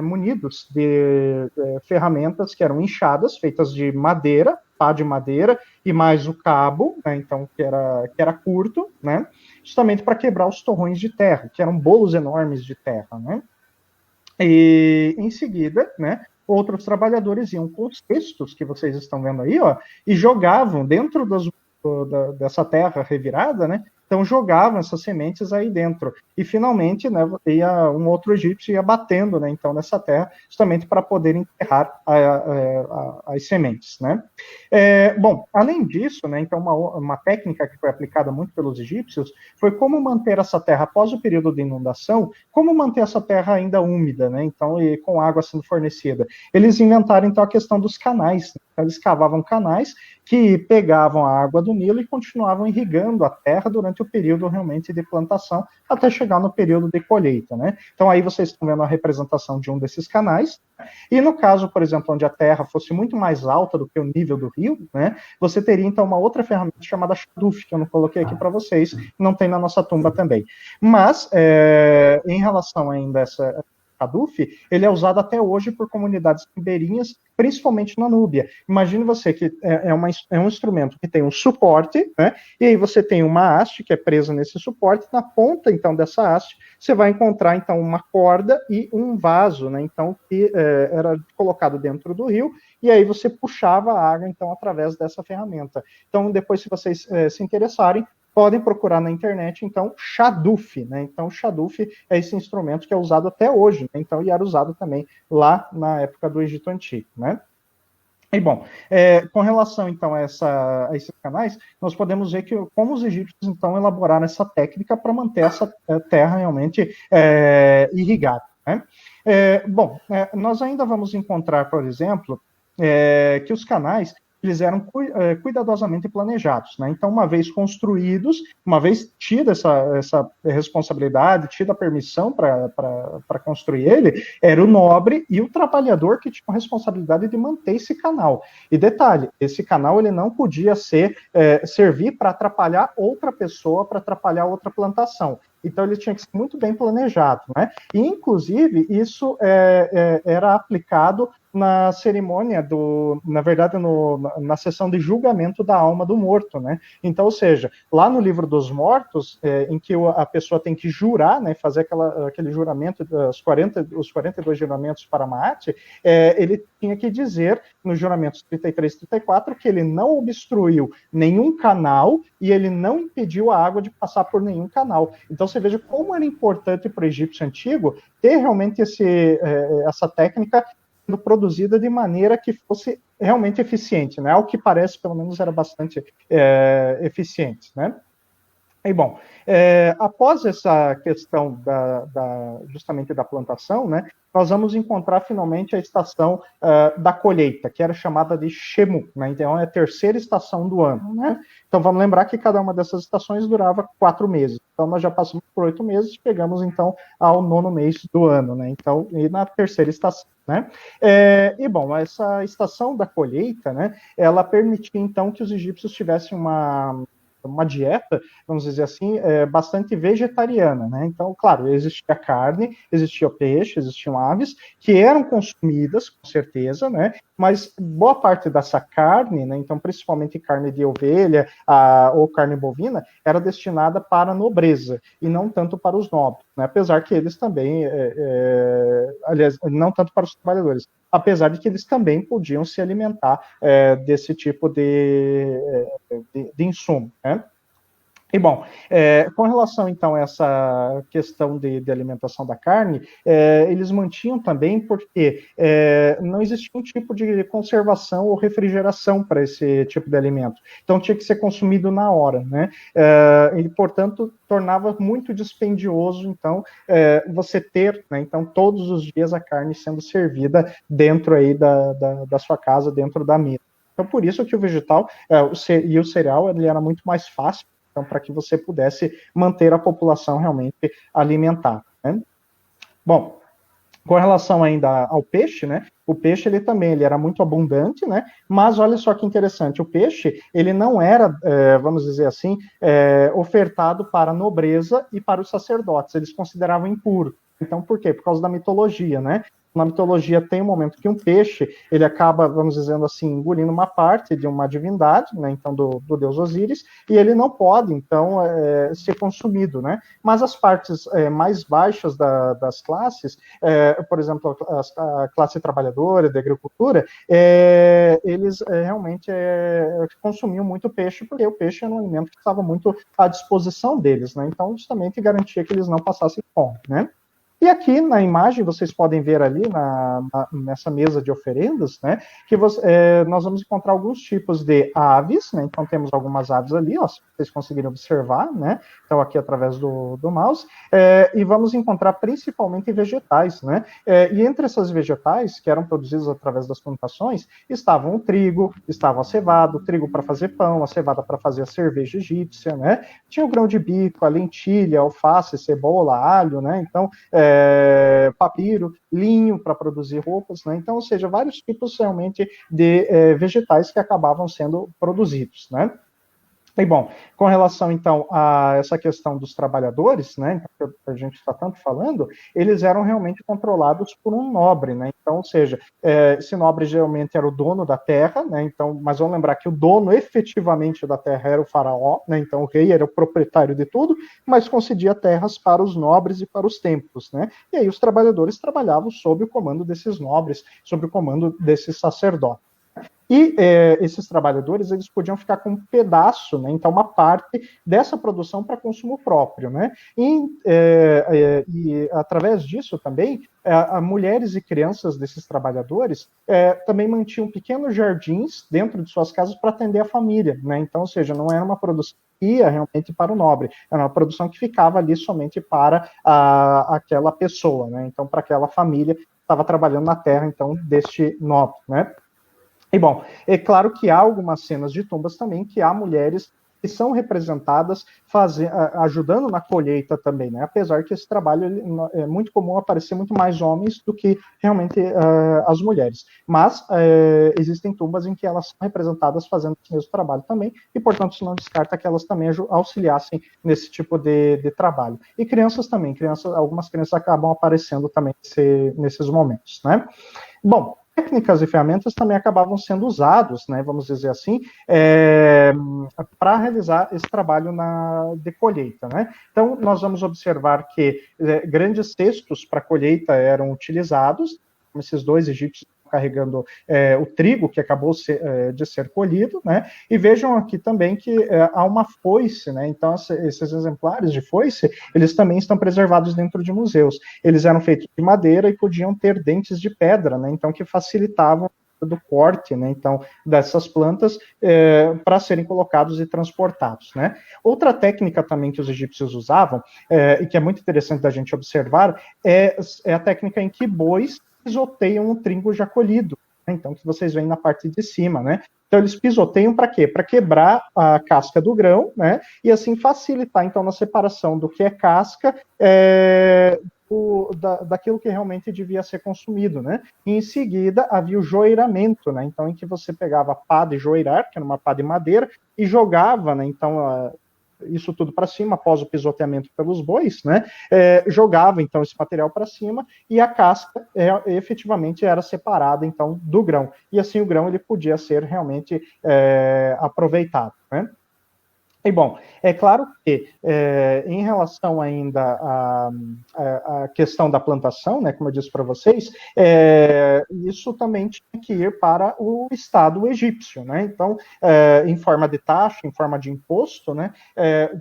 munidos de ferramentas que eram inchadas, feitas de madeira, pá de madeira, e mais o cabo, né, então, que era curto, né, justamente para quebrar os torrões de terra, que eram bolos enormes de terra, né. E, em seguida, né, outros trabalhadores iam com os cestos que vocês estão vendo aí, ó, e jogavam dentro dessa terra revirada, né, então jogavam essas sementes aí dentro. E finalmente, né, um outro egípcio ia batendo, né, então, nessa terra, justamente para poder enterrar as sementes, né. Bom, além disso, né, então uma técnica que foi aplicada muito pelos egípcios foi como manter essa terra após o período de inundação, como manter essa terra ainda úmida, né, então, e com água sendo fornecida. Eles inventaram, então, a questão dos canais, né? Então, eles cavavam canais que pegavam a água do Nilo e continuavam irrigando a terra durante o período realmente de plantação, até chegar no período de colheita, né? Então, aí vocês estão vendo a representação de um desses canais. E no caso, por exemplo, onde a terra fosse muito mais alta do que o nível do rio, né, você teria então uma outra ferramenta chamada Shaduf, que eu não coloquei aqui para vocês, não tem na nossa tumba também. Mas, em relação ainda a essa Shaduf, ele é usado até hoje por comunidades ribeirinhas, principalmente na Núbia. Imagine você que é um instrumento que tem um suporte, né, e aí você tem uma haste que é presa nesse suporte, na ponta, então, dessa haste, você vai encontrar, então, uma corda e um vaso, né, então, que era colocado dentro do rio, e aí você puxava a água, então, através dessa ferramenta. Então, depois, se vocês se interessarem, podem procurar na internet, então, Shaduf, né? Então, Shaduf é esse instrumento que é usado até hoje, né? Então, e era usado também lá na época do Egito Antigo, né? E, bom, com relação, então, a esses canais, nós podemos ver que como os egípcios, então, elaboraram essa técnica para manter essa terra realmente irrigada, né? Bom, nós ainda vamos encontrar, por exemplo, que os canais eles eram cuidadosamente planejados, né? Então, uma vez construídos, uma vez tida essa responsabilidade, tida a permissão para construir ele, era o nobre e o trabalhador que tinham a responsabilidade de manter esse canal. E detalhe, esse canal ele não podia servir para atrapalhar outra pessoa, para atrapalhar outra plantação. Então, ele tinha que ser muito bem planejado, né? E, inclusive, isso era aplicado na cerimônia na verdade, na sessão de julgamento da alma do morto, né? Então, ou seja, lá no livro dos mortos, em que a pessoa tem que jurar, né, fazer aquele juramento, os 42 juramentos para Maat, ele tinha que dizer, nos juramentos 33 e 34, que ele não obstruiu nenhum canal e ele não impediu a água de passar por nenhum canal. Então, você veja como era importante para o egípcio antigo ter realmente essa técnica sendo produzida de maneira que fosse realmente eficiente, né? Ao que parece, pelo menos, era bastante eficiente, né? E, bom, após essa questão justamente da plantação, né, nós vamos encontrar finalmente a estação da colheita, que era chamada de Shemu, né, então é a terceira estação do ano, né? Então vamos lembrar que cada uma dessas estações durava 4 meses, então nós já passamos por 8 meses, chegamos então ao 9º mês do ano, né, então, e na terceira estação, né? E, bom, essa estação da colheita, né, ela permitia então que os egípcios tivessem uma dieta, vamos dizer assim, bastante vegetariana, né? Então, claro, existia carne, existia peixe, existiam aves, que eram consumidas, com certeza, né? Mas boa parte dessa carne, né? Então, principalmente carne de ovelha ou carne bovina, era destinada para a nobreza, e não tanto para os nobres, né? Apesar que eles também, aliás, não tanto para os trabalhadores, apesar de que eles também podiam se alimentar desse tipo de insumo, né? E, bom, com relação, então, a essa questão de alimentação da carne, eles mantinham também porque não existia um tipo de conservação ou refrigeração para esse tipo de alimento. Então, tinha que ser consumido na hora, né? E, portanto, tornava muito dispendioso, então, você ter, né, então, todos os dias a carne sendo servida dentro aí da sua casa, dentro da mesa. Então, por isso que o vegetal e o cereal, ele era muito mais fácil, então, para que você pudesse manter a população realmente alimentada, né? Bom, com relação ainda ao peixe, né? O peixe ele era muito abundante, né? Mas olha só que interessante, o peixe ele não era, vamos dizer assim, ofertado para a nobreza e para os sacerdotes. Eles consideravam impuro. Então, por quê? Por causa da mitologia, né? Na mitologia tem um momento que um peixe, ele acaba, vamos dizendo assim, engolindo uma parte de uma divindade, né, então do deus Osíris, e ele não pode, então, ser consumido, né? Mas as partes mais baixas das classes, por exemplo, a classe trabalhadora, da agricultura, eles realmente consumiam muito peixe, porque o peixe era um alimento que estava muito à disposição deles, né? Então, justamente garantia que eles não passassem fome, né? E aqui na imagem vocês podem ver ali nessa mesa de oferendas, né, que nós vamos encontrar alguns tipos de aves, né, então temos algumas aves ali, ó, se vocês conseguirem observar, né, então aqui através do mouse, e vamos encontrar principalmente vegetais, né, e entre essas vegetais que eram produzidas através das plantações, estavam o trigo, estava a cevada, o trigo para fazer pão, a cevada para fazer a cerveja egípcia, né, tinha o grão de bico, a lentilha, alface, cebola, alho, né, então papiro, linho para produzir roupas, né? Então, ou seja, vários tipos realmente de vegetais que acabavam sendo produzidos, né? E bom, com relação então a essa questão dos trabalhadores, né, que a gente está tanto falando, eles eram realmente controlados por um nobre, né? Então, ou seja, esse nobre geralmente era o dono da terra, né? Então, mas vamos lembrar que o dono efetivamente da terra era o faraó, né? Então, o rei era o proprietário de tudo, mas concedia terras para os nobres e para os templos, né? E aí os trabalhadores trabalhavam sob o comando desses nobres, sob o comando desses sacerdotes. E esses trabalhadores, eles podiam ficar com um pedaço, né, então uma parte dessa produção para consumo próprio, né, e através disso também, mulheres e crianças desses trabalhadores também mantinham pequenos jardins dentro de suas casas para atender a família, né, então, ou seja, não era uma produção que ia realmente para o nobre, era uma produção que ficava ali somente para aquela pessoa, né, então para aquela família que estava trabalhando na terra, então, deste nobre, né. E bom, é claro que há algumas cenas de tumbas também que há mulheres que são representadas ajudando na colheita também, né? Apesar que esse trabalho é muito comum aparecer muito mais homens do que realmente as mulheres. Mas existem tumbas em que elas são representadas fazendo esse mesmo trabalho também, e portanto se não descarta que elas também auxiliassem nesse tipo de trabalho. E crianças também, algumas crianças acabam aparecendo também nesses momentos, né? Bom, técnicas e ferramentas também acabavam sendo usados, né, vamos dizer assim, para realizar esse trabalho de colheita, né? Então, nós vamos observar que grandes cestos para colheita eram utilizados, como esses dois egípcios carregando o trigo que acabou de ser colhido, né? E vejam aqui também que há uma foice, né? Então, esses exemplares de foice, eles também estão preservados dentro de museus. Eles eram feitos de madeira e podiam ter dentes de pedra, né? Então, que facilitavam do corte, né, então, dessas plantas para serem colocados e transportados, né. Outra técnica também que os egípcios usavam, e que é muito interessante da gente observar, é a técnica em que bois pisoteiam o trigo já colhido, né, então, que vocês veem na parte de cima, né. Então, eles pisoteiam para quê? Para quebrar a casca do grão, né, e assim facilitar, então, na separação do que é casca daquilo que realmente devia ser consumido, né? E em seguida havia o joeiramento, né? Então, em que você pegava a pá de joeirar, que era uma pá de madeira, e jogava, né? Então, isso tudo para cima, após o pisoteamento pelos bois, né? Jogava, então, esse material para cima, e a casca efetivamente era separada, então, do grão. E assim o grão ele podia ser realmente aproveitado, né? E, bom, é claro que, em relação ainda à questão da plantação, né, como eu disse para vocês, isso também tinha que ir para o Estado egípcio, né? Então, em forma de taxa, em forma de imposto, né,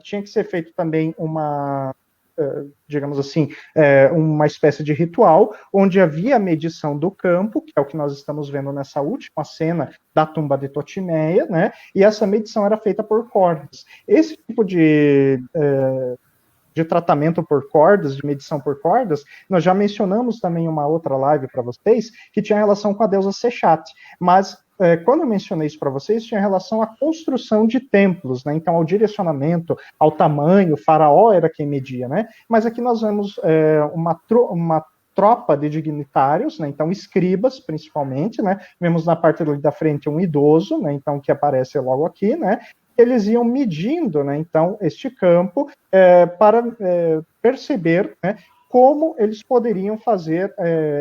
tinha que ser feito também digamos assim, uma espécie de ritual, onde havia a medição do campo, que é o que nós estamos vendo nessa última cena da tumba de Totimeia, né? E essa medição era feita por cordas. Esse tipo de tratamento por cordas, de medição por cordas, nós já mencionamos também em uma outra live para vocês, que tinha relação com a deusa Sechat, mas quando eu mencionei isso para vocês, tinha relação à construção de templos, né? Então, ao direcionamento, ao tamanho, o faraó era quem media, né? Mas aqui nós vemos uma tropa de dignitários, né? Então escribas principalmente, né? Vemos na parte da frente um idoso, né? Então que aparece logo aqui, né? Eles iam medindo, né? Então este campo para perceber, né? Como eles poderiam fazer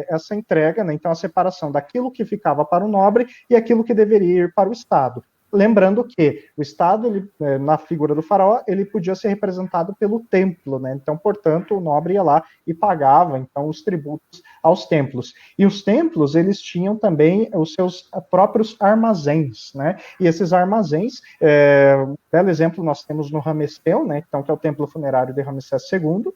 essa entrega, né? Então a separação daquilo que ficava para o nobre e aquilo que deveria ir para o Estado. Lembrando que o Estado, na figura do faraó, ele podia ser representado pelo templo, né? Então, portanto, o nobre ia lá e pagava, então, os tributos aos templos. E os templos, eles tinham também os seus próprios armazéns, né? E esses armazéns, um belo exemplo nós temos no Ramesséu, né? Então, que é o templo funerário de Ramsés II,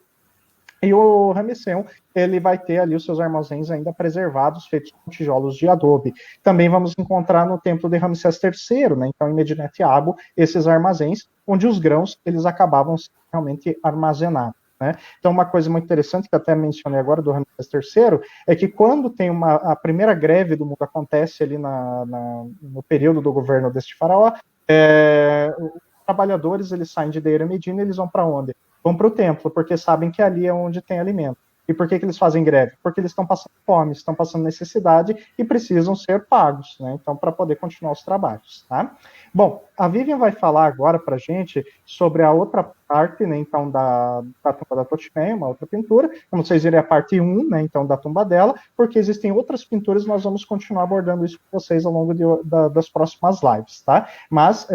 E o Ramesseum, ele vai ter ali os seus armazéns ainda preservados, feitos com tijolos de adobe. Também vamos encontrar no templo de Ramsés III, né? Então, em Medinet Habu, esses armazéns, onde os grãos, eles acabavam realmente armazenados. Né? Então, uma coisa muito interessante que eu até mencionei agora do Ramsés III é que quando tem a primeira greve do mundo acontece ali no período do governo deste faraó, os trabalhadores eles saem de Deir Medina e eles vão para onde? Vão para o templo, porque sabem que ali é onde tem alimento. E por que eles fazem greve? Porque eles estão passando fome, estão passando necessidade e precisam ser pagos, né? Então, para poder continuar os trabalhos, tá? Bom, a Vivian vai falar agora para a gente sobre a outra parte, né, então, da tumba da Totimeia, uma outra pintura. Como vocês viram, é a parte 1, né, então, da tumba dela, porque existem outras pinturas, nós vamos continuar abordando isso com vocês ao longo das próximas lives, tá? Mas,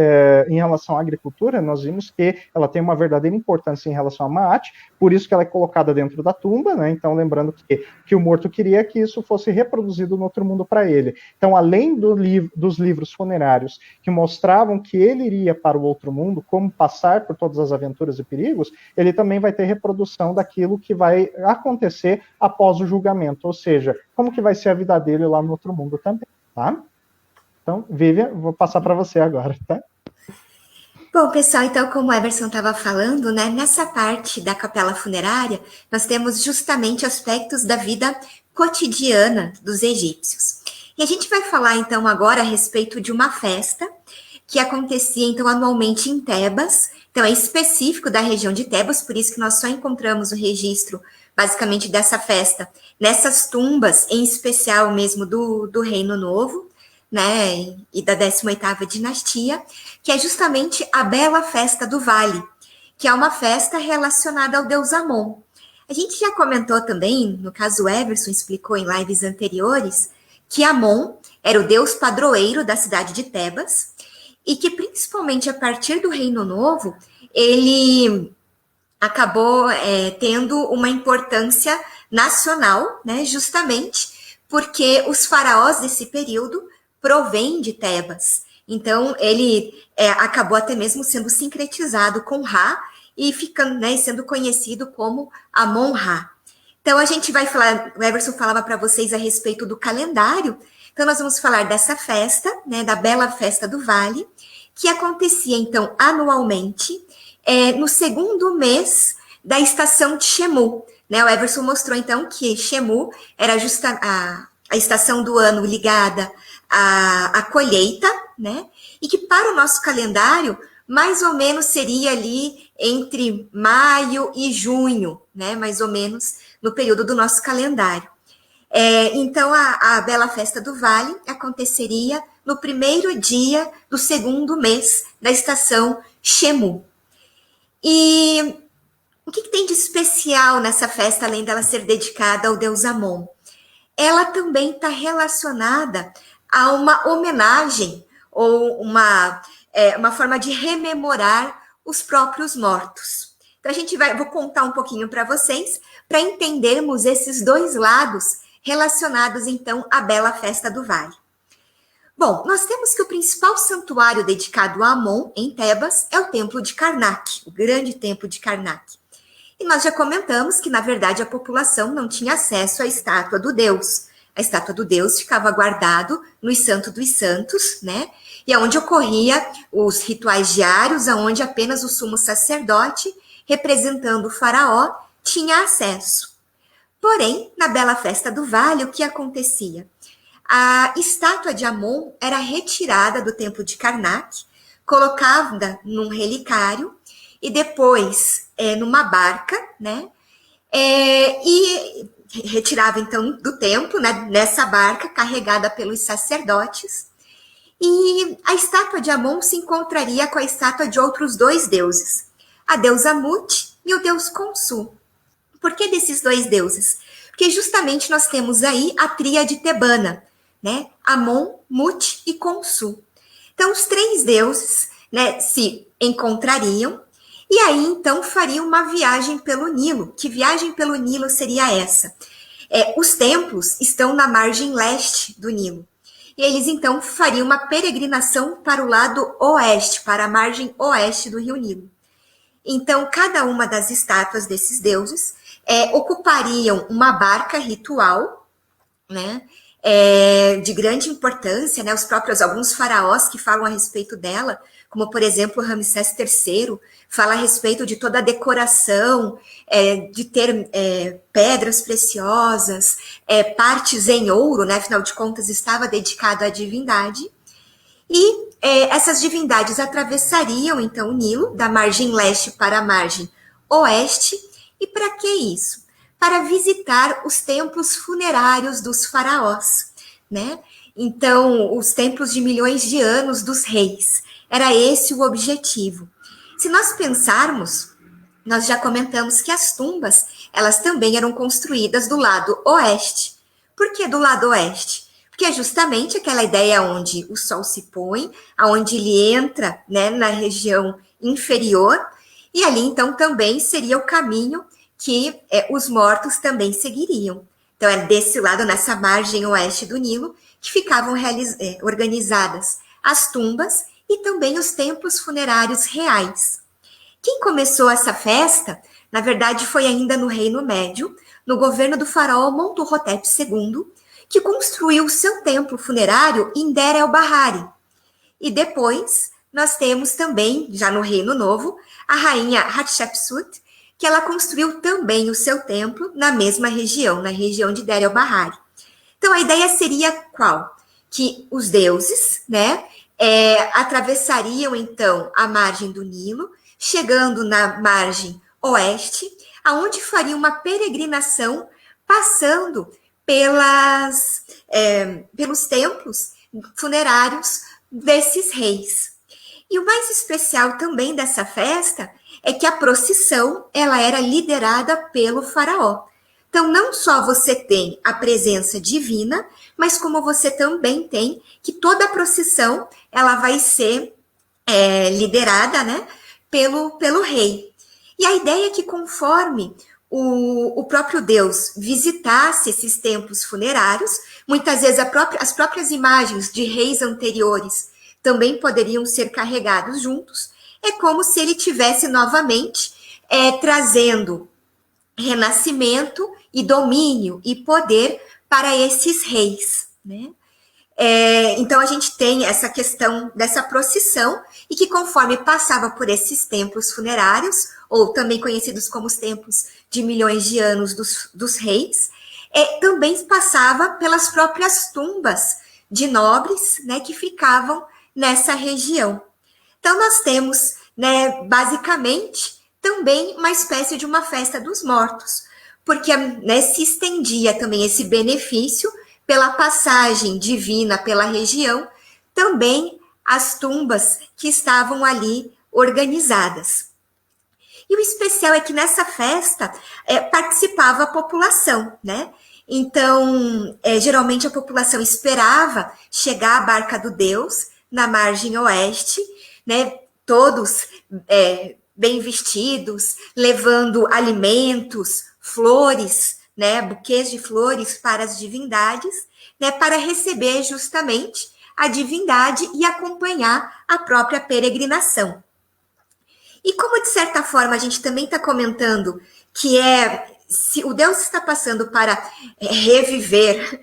em relação à agricultura, nós vimos que ela tem uma verdadeira importância em relação a Maat, por isso que ela é colocada dentro da tumba, né? Então, lembrando que o morto queria que isso fosse reproduzido no outro mundo para ele. Então, além dos livros funerários que mostravam que ele iria para o outro mundo, como passar por todas as aventuras e perigos, ele também vai ter reprodução daquilo que vai acontecer após o julgamento, ou seja, como que vai ser a vida dele lá no outro mundo também, tá? Então, Vivian, vou passar para você agora, tá? Bom, pessoal, então, como o Emerson estava falando, né, nessa parte da capela funerária, nós temos justamente aspectos da vida cotidiana dos egípcios. E a gente vai falar, então, agora a respeito de uma festa que acontecia, então, anualmente em Tebas. Então, é específico da região de Tebas, por isso que nós só encontramos o registro, basicamente, dessa festa nessas tumbas, em especial mesmo do Reino Novo, né, e da 18ª dinastia, que é justamente a Bela Festa do Vale, que é uma festa relacionada ao deus Amon. A gente já comentou também, no caso o Everson explicou em lives anteriores, que Amon era o deus padroeiro da cidade de Tebas, e que principalmente a partir do Reino Novo, ele acabou tendo uma importância nacional, né, justamente porque os faraós desse período provém de Tebas. Então, ele acabou até mesmo sendo sincretizado com Ra e ficando, né, sendo conhecido como Amon-Ra. Então, a gente vai falar, o Everson falava para vocês a respeito do calendário, então nós vamos falar dessa festa, né, da Bela Festa do Vale, que acontecia, então, anualmente, no segundo mês da estação de Shemu. Né? O Everson mostrou, então, que Shemu era justa a estação do ano ligada a colheita, né? E que para o nosso calendário, mais ou menos seria ali entre maio e junho, né? Mais ou menos no período do nosso calendário. Então, a Bela Festa do Vale aconteceria no primeiro dia do segundo mês da estação Shemu. E o que tem de especial nessa festa, além dela ser dedicada ao deus Amon? Ela também está relacionada a uma homenagem ou uma forma de rememorar os próprios mortos. Então, vou contar um pouquinho para vocês, para entendermos esses dois lados relacionados, então, à Bela Festa do Vale. Bom, nós temos que o principal santuário dedicado a Amon, em Tebas, é o Templo de Karnak, o grande Templo de Karnak. E nós já comentamos que, na verdade, a população não tinha acesso à estátua do deus. A estátua do deus ficava guardado no Santo dos Santos, né? E é onde ocorria os rituais diários, aonde apenas o sumo sacerdote, representando o faraó, tinha acesso. Porém, na Bela Festa do Vale, o que acontecia? A estátua de Amon era retirada do templo de Karnak, colocada num relicário e depois numa barca, né? E retirava então do templo, né, nessa barca carregada pelos sacerdotes. E a estátua de Amon se encontraria com a estátua de outros dois deuses, a deusa Mut e o deus Khonsu. Por que desses dois deuses? Porque justamente nós temos aí a tríade tebana, né? Amon, Mut e Khonsu. Então, os três deuses, né, se encontrariam e aí, então, fariam uma viagem pelo Nilo. Que viagem pelo Nilo seria essa? Os templos estão na margem leste do Nilo. E eles, então, fariam uma peregrinação para o lado oeste, para a margem oeste do rio Nilo. Então, cada uma das estátuas desses deuses ocupariam uma barca ritual, né, de grande importância, né, alguns faraós que falam a respeito dela, como, por exemplo, Ramsés III, fala a respeito de toda a decoração, de ter pedras preciosas, partes em ouro, né, afinal de contas estava dedicado à divindade, e essas divindades atravessariam, então, o Nilo, da margem leste para a margem oeste, e para que isso? Para visitar os templos funerários dos faraós, né? Então, os templos de milhões de anos dos reis. Era esse o objetivo. Se nós pensarmos, nós já comentamos que as tumbas, elas também eram construídas do lado oeste. Por que do lado oeste? Porque é justamente aquela ideia onde o sol se põe, aonde ele entra, né, na região inferior, e ali então também seria o caminho que os mortos também seguiriam. Então é desse lado, nessa margem oeste do Nilo, que ficavam organizadas as tumbas e também os templos funerários reais. Quem começou essa festa, na verdade, foi ainda no Reino Médio, no governo do faraó Montuhotep II, que construiu seu templo funerário em Der el-Bahari. E depois, nós temos também, já no Reino Novo, a rainha Hatshepsut, que ela construiu também o seu templo na mesma região, na região de Der el-Bahari. Então, a ideia seria qual? Que os deuses, né, atravessariam, então, a margem do Nilo, chegando na margem oeste, aonde fariam uma peregrinação, passando pelos templos funerários desses reis. E o mais especial também dessa festa é que a procissão, ela era liderada pelo faraó. Então, não só você tem a presença divina, mas como você também tem que toda a procissão, ela vai ser liderada, né, pelo rei. E a ideia é que conforme o próprio Deus visitasse esses templos funerários, muitas vezes as próprias imagens de reis anteriores também poderiam ser carregados juntos. É como se ele tivesse novamente trazendo renascimento e domínio e poder para esses reis, né? Então a gente tem essa questão dessa procissão e que conforme passava por esses templos funerários, ou também conhecidos como os templos de milhões de anos dos reis, também passava pelas próprias tumbas de nobres, né, que ficavam nessa região. Então nós temos, né, basicamente, também uma espécie de uma festa dos mortos, porque, né, se estendia também esse benefício pela passagem divina pela região, também as tumbas que estavam ali organizadas. E o especial é que nessa festa participava a população, né? Então, geralmente a população esperava chegar à Barca do Deus, na margem oeste, né? Todos bem vestidos, levando alimentos, flores, né, buquês de flores para as divindades, né, para receber justamente a divindade e acompanhar a própria peregrinação. E como, de certa forma, a gente também está comentando que se o Deus está passando para reviver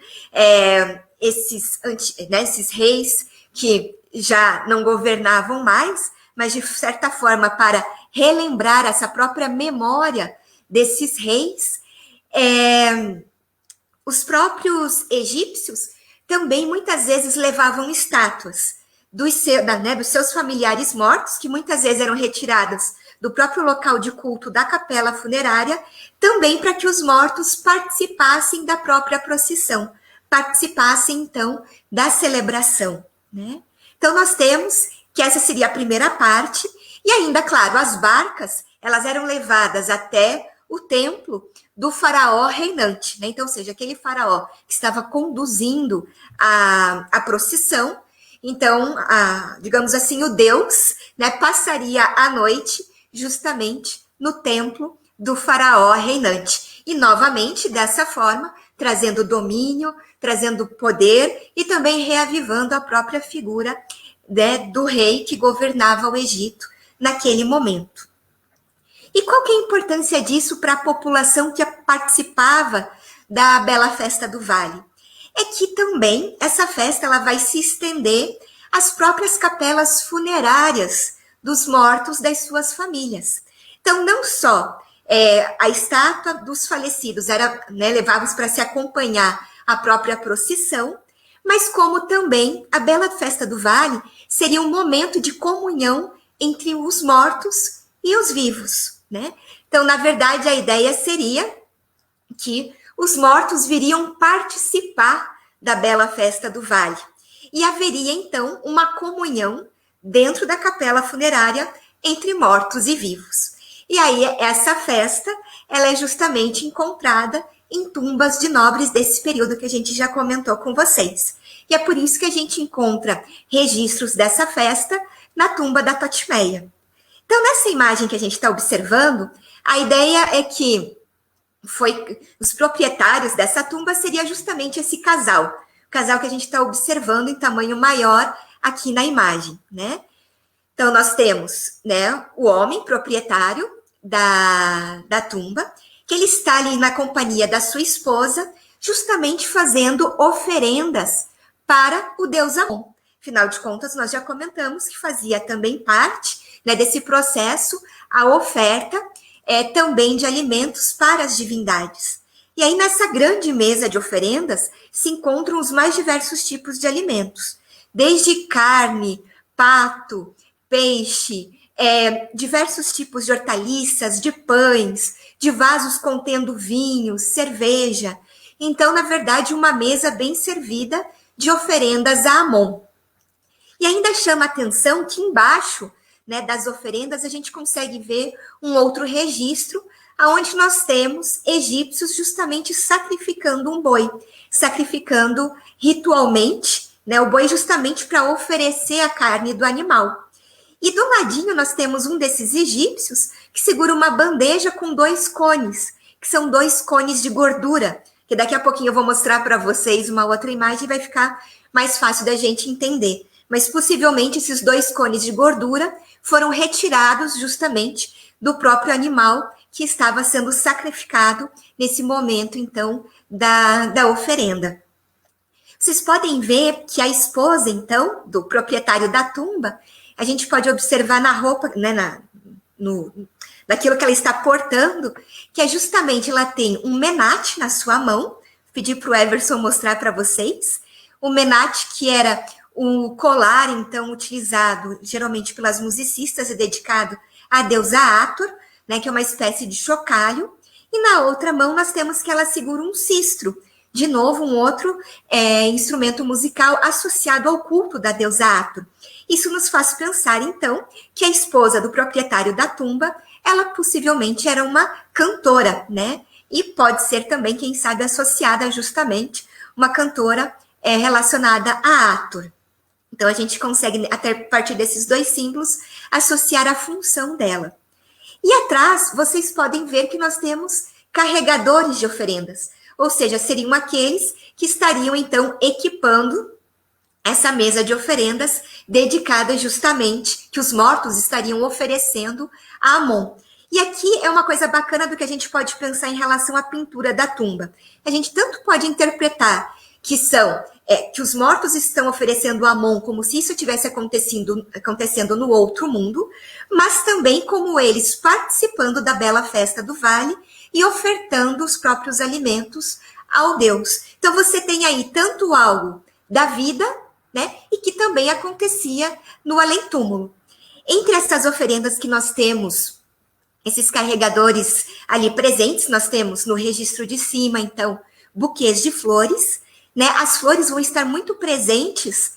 esses reis que já não governavam mais, mas, de certa forma, para relembrar essa própria memória desses reis, os próprios egípcios também muitas vezes levavam estátuas dos seus familiares mortos, que muitas vezes eram retiradas do próprio local de culto da capela funerária, também para que os mortos participassem da própria procissão, participassem, então, da celebração, né? Então, nós temos que essa seria a primeira parte, e ainda, claro, as barcas, elas eram levadas até o templo do faraó reinante, né? Então, ou seja, aquele faraó que estava conduzindo a procissão. Então, digamos assim, o Deus, né, passaria a noite justamente no templo do faraó reinante. E, novamente, dessa forma, trazendo domínio, trazendo poder e também reavivando a própria figura, né, do rei que governava o Egito naquele momento. E qual que é a importância disso para a população que participava da Bela Festa do Vale? É que também essa festa ela vai se estender às próprias capelas funerárias dos mortos das suas famílias. Então, não só a estátua dos falecidos era levados para se acompanhar a própria procissão, mas como também a Bela Festa do Vale seria um momento de comunhão entre os mortos e os vivos, né? Então, na verdade, a ideia seria que os mortos viriam participar da Bela Festa do Vale. E haveria, então, uma comunhão dentro da capela funerária entre mortos e vivos. E aí, essa festa, ela é justamente encontrada em tumbas de nobres desse período que a gente já comentou com vocês. E é por isso que a gente encontra registros dessa festa na tumba da Totimeia. Então, nessa imagem que a gente está observando, a ideia é que os proprietários dessa tumba seria justamente esse casal. O casal que a gente está observando em tamanho maior aqui na imagem, né? Então, nós temos, né, o homem proprietário da tumba, que ele está ali na companhia da sua esposa, justamente fazendo oferendas para o deus Amon. Afinal de contas, nós já comentamos que fazia também parte, né, desse processo a oferta também de alimentos para as divindades. E aí, nessa grande mesa de oferendas, se encontram os mais diversos tipos de alimentos, desde carne, pato, peixe, diversos tipos de hortaliças, de pães, de vasos contendo vinho, cerveja. Então, na verdade, uma mesa bem servida de oferendas a Amon. E ainda chama a atenção que embaixo, né, das oferendas a gente consegue ver um outro registro, onde nós temos egípcios justamente sacrificando um boi, sacrificando ritualmente, né, o boi justamente para oferecer a carne do animal. E do ladinho nós temos um desses egípcios que segura uma bandeja com 2 cones, que são 2 cones de gordura, que daqui a pouquinho eu vou mostrar para vocês uma outra imagem e vai ficar mais fácil da gente entender. Mas possivelmente esses 2 cones de gordura foram retirados justamente do próprio animal que estava sendo sacrificado nesse momento, então, da oferenda. Vocês podem ver que a esposa, então, do proprietário da tumba, a gente pode observar na roupa, né, daquilo que ela está portando, que é justamente, ela tem um menate na sua mão, pedi para o Everson mostrar para vocês, o menate que era um colar, então, utilizado geralmente pelas musicistas e dedicado à deusa Hathor, né, que é uma espécie de chocalho, e na outra mão nós temos que ela segura um sistro, de novo um outro instrumento musical associado ao culto da deusa Hathor. Isso nos faz pensar, então, que a esposa do proprietário da tumba, ela possivelmente era uma cantora, né, e pode ser também, quem sabe, associada justamente uma cantora relacionada a Hathor. Então, a gente consegue, até a partir desses 2 símbolos, associar a função dela. E atrás, vocês podem ver que nós temos carregadores de oferendas, ou seja, seriam aqueles que estariam, então, equipando essa mesa de oferendas dedicada justamente, que os mortos estariam oferecendo a Amon. E aqui é uma coisa bacana do que a gente pode pensar em relação à pintura da tumba. A gente tanto pode interpretar que que os mortos estão oferecendo a Amon como se isso estivesse acontecendo no outro mundo, mas também como eles participando da Bela Festa do Vale e ofertando os próprios alimentos ao Deus. Então você tem aí tanto algo da vida, né, e que também acontecia no além-túmulo. Entre essas oferendas que nós temos, esses carregadores ali presentes, nós temos no registro de cima, então, buquês de flores, né? As flores vão estar muito presentes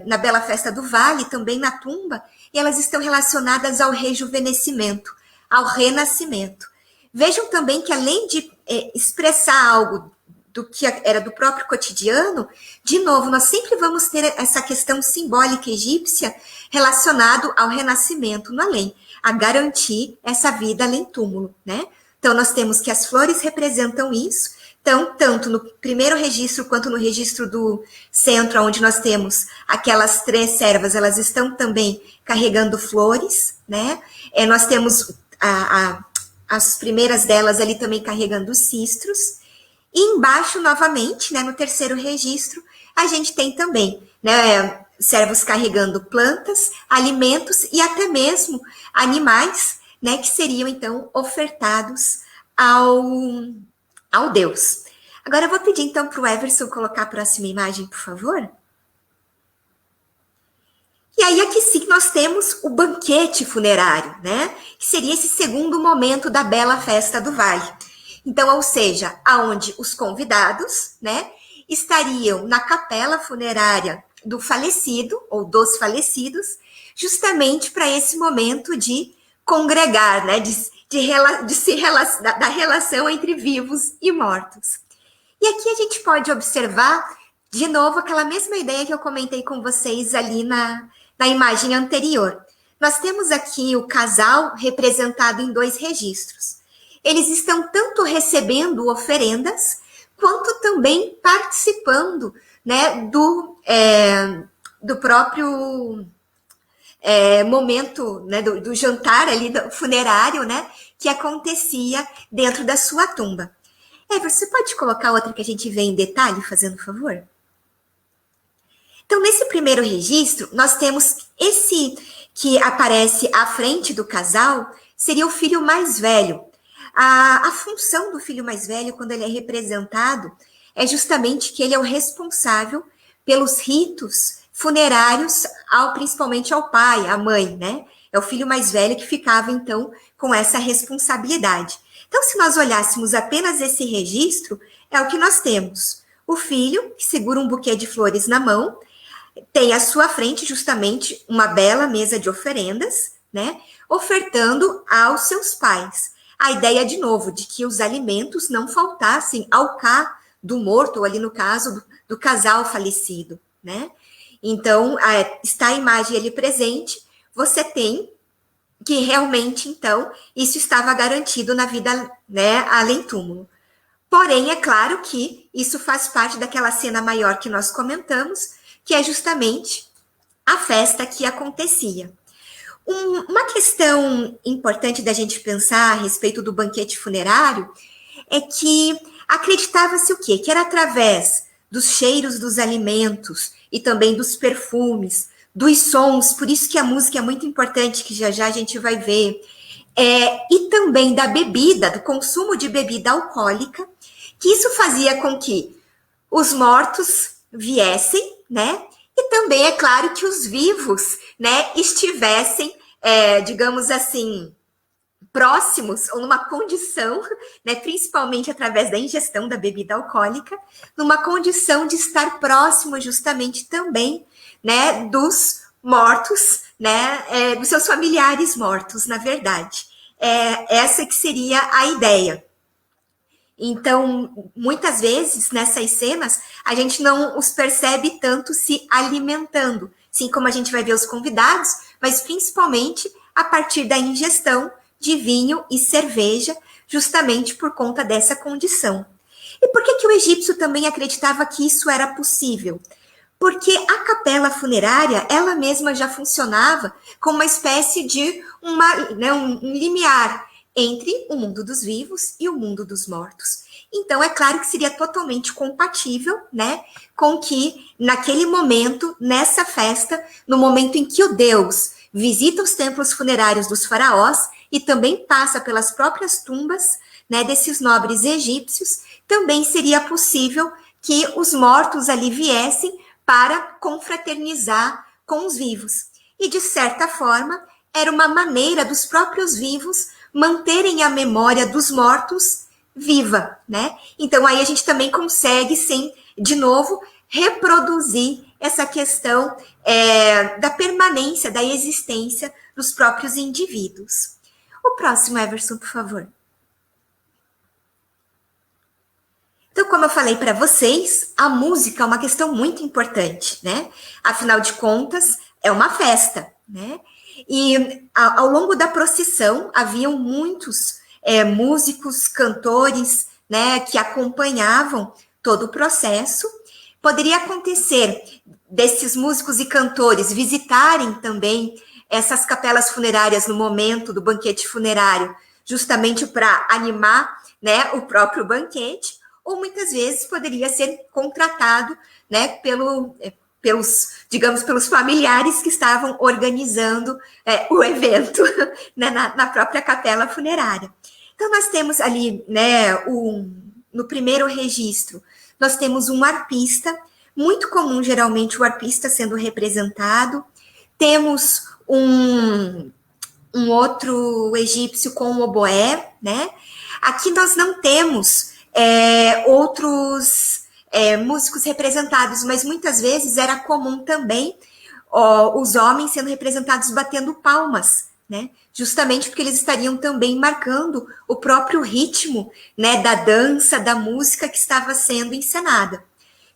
na Bela Festa do Vale, também na tumba, e elas estão relacionadas ao rejuvenescimento, ao renascimento. Vejam também que, além de expressar algo do que era do próprio cotidiano, de novo, nós sempre vamos ter essa questão simbólica egípcia relacionada ao renascimento no além, a garantir essa vida além-túmulo, né? Então, nós temos que as flores representam isso. Então, tanto no primeiro registro quanto no registro do centro, onde nós temos aquelas 3 servas, elas estão também carregando flores, né? Nós temos as primeiras delas ali também carregando os cistros. E embaixo, novamente, né, no terceiro registro, a gente tem também, né, servos carregando plantas, alimentos e até mesmo animais, né, que seriam, então, ofertados ao Deus. Agora, eu vou pedir, então, para o Everson colocar a próxima imagem, por favor. E aí, aqui sim, nós temos o banquete funerário, né? Que seria esse segundo momento da bela festa do vale. Então, ou seja, aonde os convidados, né, estariam na capela funerária do falecido, ou dos falecidos, justamente para esse momento de congregar, né, da relação entre vivos e mortos. E aqui a gente pode observar, de novo, aquela mesma ideia que eu comentei com vocês ali na imagem anterior. Nós temos aqui o casal representado em 2 registros. Eles estão tanto recebendo oferendas, quanto também participando, né, do próprio momento, né, do jantar ali, do funerário, né, que acontecia dentro da sua tumba. Você pode colocar outra que a gente vê em detalhe, fazendo favor? Então, nesse primeiro registro, nós temos esse que aparece à frente do casal, seria o filho mais velho. A função do filho mais velho, quando ele é representado, é justamente que ele é o responsável pelos ritos funerários, principalmente ao pai, à mãe, né? É o filho mais velho que ficava, então, com essa responsabilidade. Então, se nós olhássemos apenas esse registro, é o que nós temos. O filho, que segura um buquê de flores na mão, tem à sua frente justamente uma bela mesa de oferendas, né? Ofertando aos seus pais. A ideia, de novo, de que os alimentos não faltassem ao cá do morto, ou ali no caso do casal falecido, né? Então, está a imagem ali presente, você tem que realmente, então, isso estava garantido na vida, né, além túmulo. Porém, é claro que isso faz parte daquela cena maior que nós comentamos, que é justamente a festa que acontecia. Uma questão importante da gente pensar a respeito do banquete funerário é que acreditava-se o quê? Que era através dos cheiros dos alimentos e também dos perfumes, dos sons, por isso que a música é muito importante, que já já a gente vai ver, e também da bebida, do consumo de bebida alcoólica, que isso fazia com que os mortos viessem, né? E também, é claro, que os vivos, né, estivessem, digamos assim, próximos, ou numa condição, né, principalmente através da ingestão da bebida alcoólica, numa condição de estar próximo justamente também, né, dos mortos, né, dos seus familiares mortos, na verdade. Essa que seria a ideia. Então, muitas vezes, nessas cenas, a gente não os percebe tanto se alimentando, assim como a gente vai ver os convidados, mas principalmente a partir da ingestão de vinho e cerveja, justamente por conta dessa condição. E por que o egípcio também acreditava que isso era possível? Porque a capela funerária, ela mesma já funcionava como uma espécie de um limiar entre o mundo dos vivos e o mundo dos mortos. Então, é claro que seria totalmente compatível, né, com que, naquele momento, nessa festa, no momento em que o Deus visita os templos funerários dos faraós e também passa pelas próprias tumbas, né, desses nobres egípcios, também seria possível que os mortos ali viessem para confraternizar com os vivos. E, de certa forma, era uma maneira dos próprios vivos manterem a memória dos mortos viva, né? Então, aí a gente também consegue, sim, de novo, reproduzir essa questão da permanência, da existência dos próprios indivíduos. O próximo, Everson, por favor. Então, como eu falei para vocês, a música é uma questão muito importante, né? Afinal de contas, é uma festa, né? E ao longo da procissão, haviam muitos músicos, cantores, né, que acompanhavam todo o processo. Poderia acontecer desses músicos e cantores visitarem também essas capelas funerárias no momento do banquete funerário, justamente para animar, né, o próprio banquete, ou muitas vezes poderia ser contratado, né, pelos familiares que estavam organizando o evento né, na própria capela funerária. Então, nós temos ali, né, no primeiro registro, nós temos um arpista, muito comum, geralmente, o arpista sendo representado. Temos um outro egípcio com o oboé, né? Aqui nós não temos outros músicos representados, mas muitas vezes era comum também os homens sendo representados batendo palmas, né? Justamente porque eles estariam também marcando o próprio ritmo, né, da dança, da música que estava sendo encenada.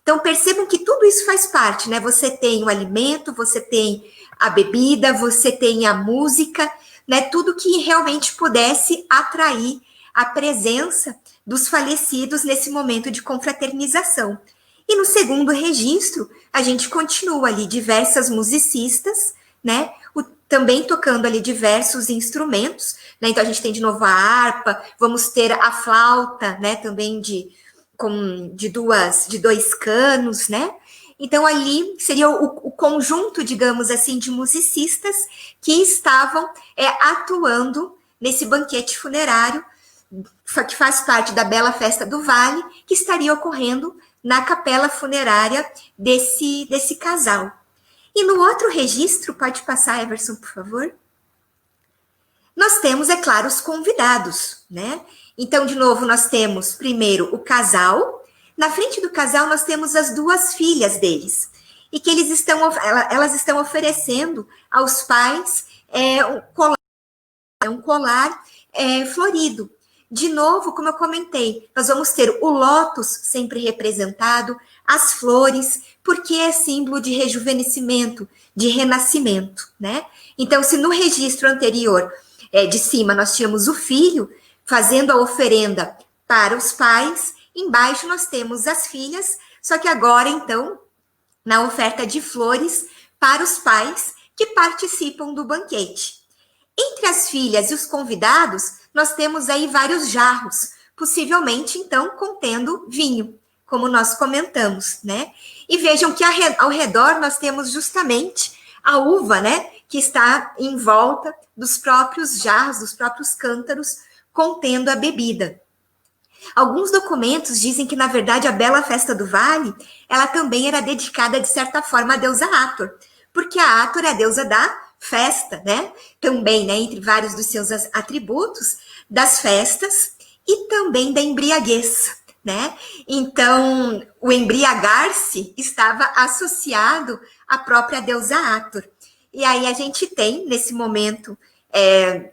Então, percebam que tudo isso faz parte, né? Você tem o alimento, você tem a bebida, você tem a música, né? Tudo que realmente pudesse atrair a presença dos falecidos nesse momento de confraternização. E no segundo registro, a gente continua ali diversas musicistas, né? Também tocando ali diversos instrumentos, né? Então, a gente tem de novo a harpa, vamos ter a flauta, né? Também de dois canos, né? Então, ali seria o conjunto, digamos assim, de musicistas que estavam atuando nesse banquete funerário, que faz parte da Bela Festa do Vale, que estaria ocorrendo na capela funerária desse casal. E no outro registro, pode passar, Everson, por favor? Nós temos, é claro, os convidados, né? Então, de novo, nós temos primeiro o casal. Na frente do casal, nós temos as duas filhas deles. E que elas estão oferecendo aos pais um colar florido. De novo, como eu comentei, nós vamos ter o lótus sempre representado, as flores, porque é símbolo de rejuvenescimento, de renascimento, né? Então, se no registro anterior, de cima, nós tínhamos o filho fazendo a oferenda para os pais, embaixo nós temos as filhas, só que agora, então, na oferta de flores para os pais que participam do banquete. Entre as filhas e os convidados, nós temos aí vários jarros, possivelmente, então, contendo vinho, como nós comentamos, né? E vejam que ao redor nós temos justamente a uva, né? Que está em volta dos próprios jarros, dos próprios cântaros, contendo a bebida. Alguns documentos dizem que, na verdade, a Bela Festa do Vale, ela também era dedicada, de certa forma, à deusa Hathor, porque a Hathor é a deusa da festa, né? Também, né, entre vários dos seus atributos, das festas e também da embriaguez, né? Então, o embriagar-se estava associado à própria deusa Hathor. E aí a gente tem, nesse momento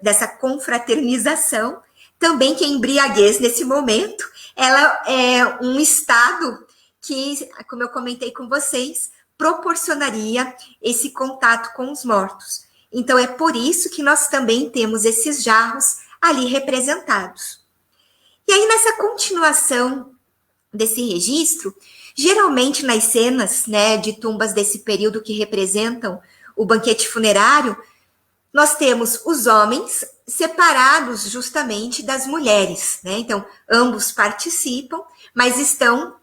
dessa confraternização, também que a embriaguez, nesse momento, ela é um estado que, como eu comentei com vocês, proporcionaria esse contato com os mortos. Então, é por isso que nós também temos esses jarros ali representados. E aí, nessa continuação desse registro, geralmente nas cenas, né, de tumbas desse período que representam o banquete funerário, nós temos os homens separados justamente das mulheres, né? Então, ambos participam, mas estão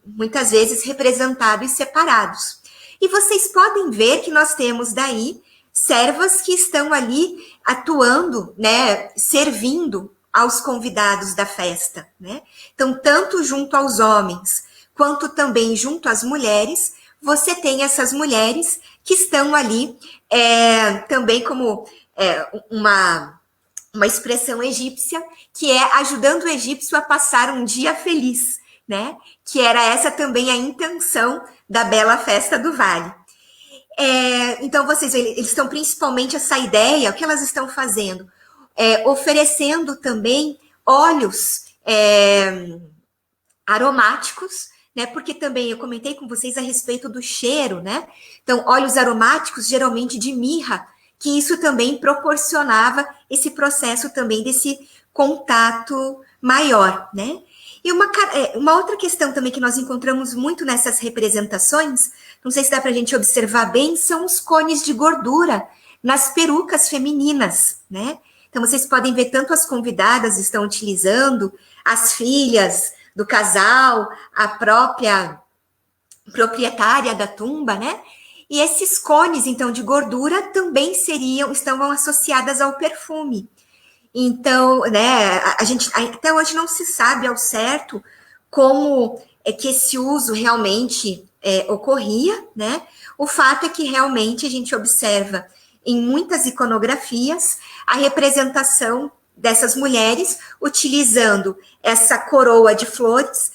muitas vezes representados e separados. E vocês podem ver que nós temos daí servas que estão ali atuando, né, servindo aos convidados da festa, né? Então, tanto junto aos homens, quanto também junto às mulheres, você tem essas mulheres que estão ali também como uma expressão egípcia, que é ajudando o egípcio a passar um dia feliz, né? Que era essa também a intenção da Bela Festa do Vale. Então, vocês veem, eles estão principalmente essa ideia, o que elas estão fazendo? Oferecendo também óleos aromáticos, né? Porque também eu comentei com vocês a respeito do cheiro, né? Então, óleos aromáticos, geralmente de mirra, que isso também proporcionava esse processo também desse contato maior, né? E uma outra questão também que nós encontramos muito nessas representações, não sei se dá para a gente observar bem, são os cones de gordura nas perucas femininas, né? Então, vocês podem ver, tanto as convidadas estão utilizando, as filhas do casal, a própria proprietária da tumba, né? E esses cones, então, de gordura também estavam associadas ao perfume. Então, né, a gente até hoje não se sabe ao certo como é que esse uso realmente ocorria, né? O fato é que realmente a gente observa em muitas iconografias a representação dessas mulheres utilizando essa coroa de flores,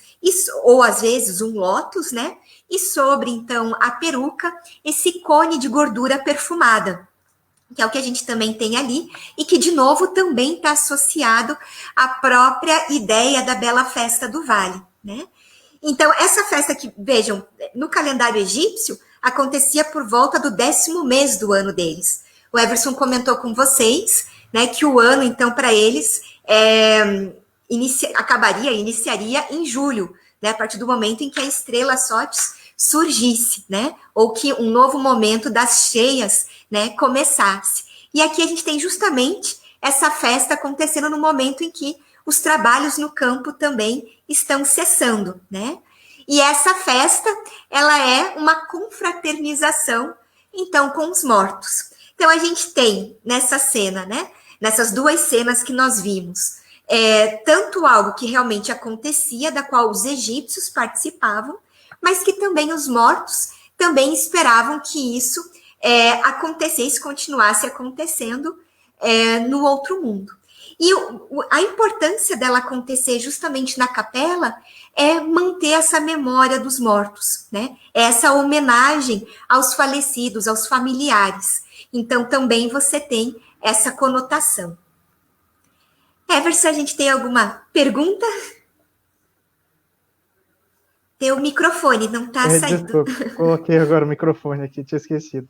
ou às vezes um lótus, né? E sobre, então, a peruca, esse cone de gordura perfumada, que é o que a gente também tem ali, e que, de novo, também está associado à própria ideia da Bela Festa do Vale, né? Então, essa festa que, vejam, no calendário egípcio, acontecia por volta do 10º mês do ano deles. O Everson comentou com vocês, né, que o ano, então, para eles, iniciaria em julho, né, a partir do momento em que a estrela Sotes surgisse, né, ou que um novo momento das cheias, né, começasse. E aqui a gente tem justamente essa festa acontecendo no momento em que os trabalhos no campo também estão cessando, né? E essa festa, ela é uma confraternização, então, com os mortos. Então, a gente tem nessa cena, né, nessas duas cenas que nós vimos, tanto algo que realmente acontecia, da qual os egípcios participavam, mas que também os mortos também esperavam que isso acontecesse, continuasse acontecendo no outro mundo. E a importância dela acontecer justamente na capela é manter essa memória dos mortos, né? Essa homenagem aos falecidos, aos familiares. Então, também você tem essa conotação. Everson, a gente tem alguma pergunta? Teu microfone não está saindo. Desculpa, coloquei agora o microfone aqui, tinha esquecido.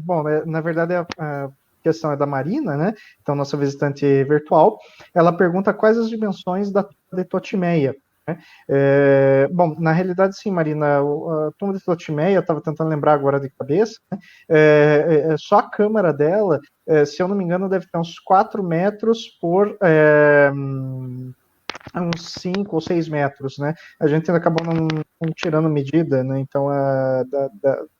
Bom, na verdade, a questão é da Marina, né? Então, nossa visitante virtual, ela pergunta quais as dimensões da tumba de Totimeia. Né? Bom, na realidade, sim, Marina, a tumba de Totimeia, eu estava tentando lembrar agora de cabeça, né? Só a câmara dela, se eu não me engano, deve ter uns 4 metros por uns 5 ou 6 metros, né? A gente ainda acabou não tirando medida, né? Então,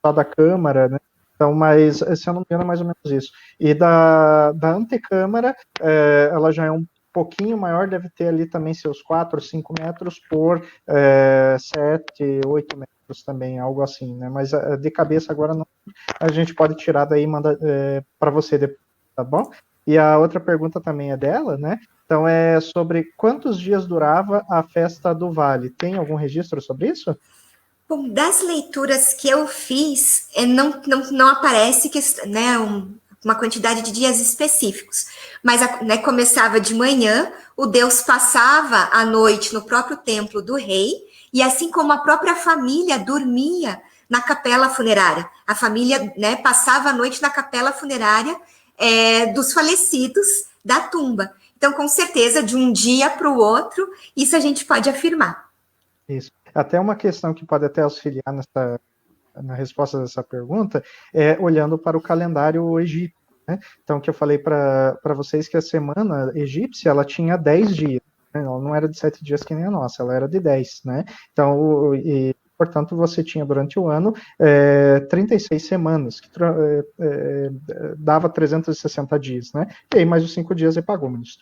só da câmara, né? Então, mas, se eu não me engano, é mais ou menos isso. E da antecâmara, ela já é um pouquinho maior, deve ter ali também seus 4, 5 metros por 7, 8 metros também, algo assim, né? Mas de cabeça agora não, a gente pode tirar daí e mandar para você depois, tá bom? E a outra pergunta também é dela, né? Então, é sobre quantos dias durava a festa do Vale. Tem algum registro sobre isso? Bom, das leituras que eu fiz, não aparece que, né, uma quantidade de dias específicos. Mas né, começava de manhã, o deus passava a noite no próprio templo do rei, e assim como a própria família dormia na capela funerária. A família, né, passava a noite na capela funerária dos falecidos da tumba. Então, com certeza, de um dia para o outro, isso a gente pode afirmar. Isso. Até uma questão que pode até auxiliar na resposta dessa pergunta olhando para o calendário egípcio. Né? Então, que eu falei para vocês que a semana egípcia ela tinha 10 dias. Né? Ela não era de 7 dias que nem a nossa, ela era de 10. Né? Então, portanto, você tinha durante o ano 36 semanas, que dava 360 dias, né? E aí mais os 5 dias epagômenos.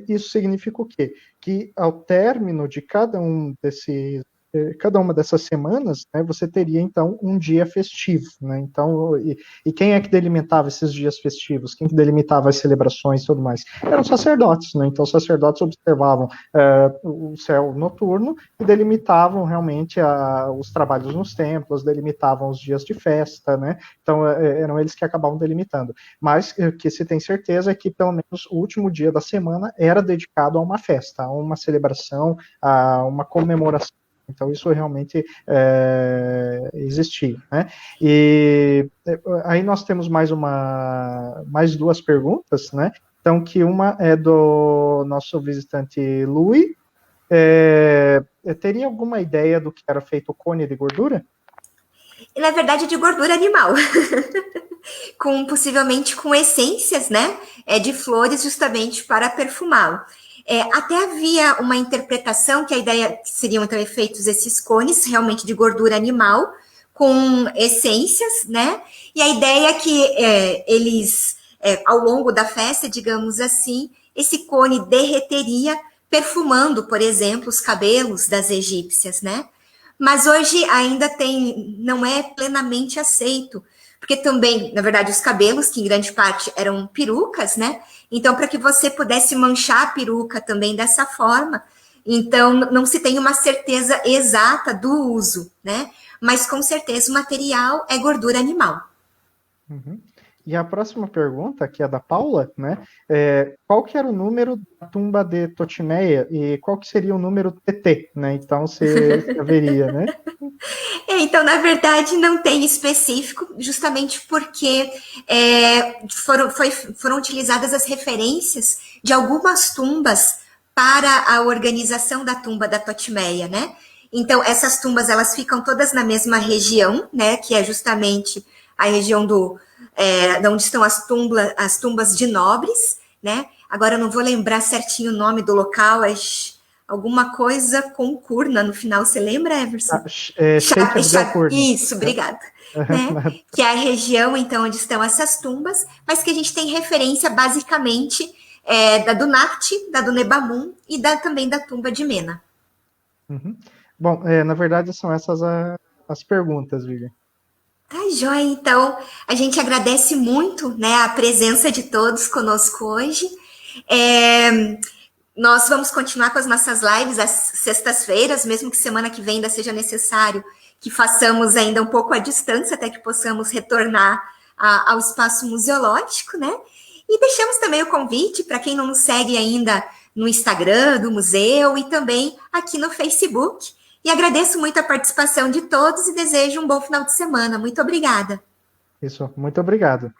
Isso significa o quê? Que ao término de cada uma dessas semanas, né, você teria, então, um dia festivo. Né? Então, e quem é que delimitava esses dias festivos? Quem que delimitava as celebrações e tudo mais? Eram os sacerdotes. Né? Então, os sacerdotes observavam o céu noturno e delimitavam realmente os trabalhos nos templos, delimitavam os dias de festa. Né? Então, eram eles que acabavam delimitando. Mas o que se tem certeza é que, pelo menos, o último dia da semana era dedicado a uma festa, a uma celebração, a uma comemoração. Então, isso realmente existia. Né? E aí nós temos mais duas perguntas, né? Então, que uma é do nosso visitante Louis. Teria alguma ideia do que era feito o cone de gordura? Na verdade, de gordura animal. possivelmente com essências, né, de flores justamente para perfumá-lo. Até havia uma interpretação que a ideia seriam então feitos esses cones realmente de gordura animal com essências, né? E a ideia é que eles, ao longo da festa, digamos assim, esse cone derreteria, perfumando, por exemplo, os cabelos das egípcias, né? Mas hoje ainda não é plenamente aceito, porque também, na verdade, os cabelos, que em grande parte eram perucas, né? Então, para que você pudesse manchar a peruca também dessa forma, então não se tem uma certeza exata do uso, né? Mas com certeza o material é gordura animal. Uhum. E a próxima pergunta, que é da Paula, né? Qual que era o número da tumba de Totimeia e qual que seria o número TT, né? Então, você haveria, né? Então, na verdade, não tem específico, justamente porque foram utilizadas as referências de algumas tumbas para a organização da tumba da Totimeia, né? Então, essas tumbas, elas ficam todas na mesma região, né? Que é justamente a região de onde estão as tumbas de nobres, né? Agora, eu não vou lembrar certinho o nome do local, alguma coisa com curna no final, você lembra, Everson? Sheikh Abdel Curne. Isso, obrigada. Né? Que é a região, então, onde estão essas tumbas, mas que a gente tem referência, basicamente, da do Nacht, da do Nebamun e também da tumba de Mena. Uhum. Bom, na verdade, são essas as perguntas, Vivian. Tá, joia. Então, a gente agradece muito, né, a presença de todos conosco hoje. Nós vamos continuar com as nossas lives às sextas-feiras, mesmo que semana que vem ainda seja necessário que façamos ainda um pouco à distância, até que possamos retornar ao espaço museológico, né? E deixamos também o convite para quem não nos segue ainda no Instagram do museu e também aqui no Facebook. E agradeço muito a participação de todos e desejo um bom final de semana. Muito obrigada. Isso, muito obrigado.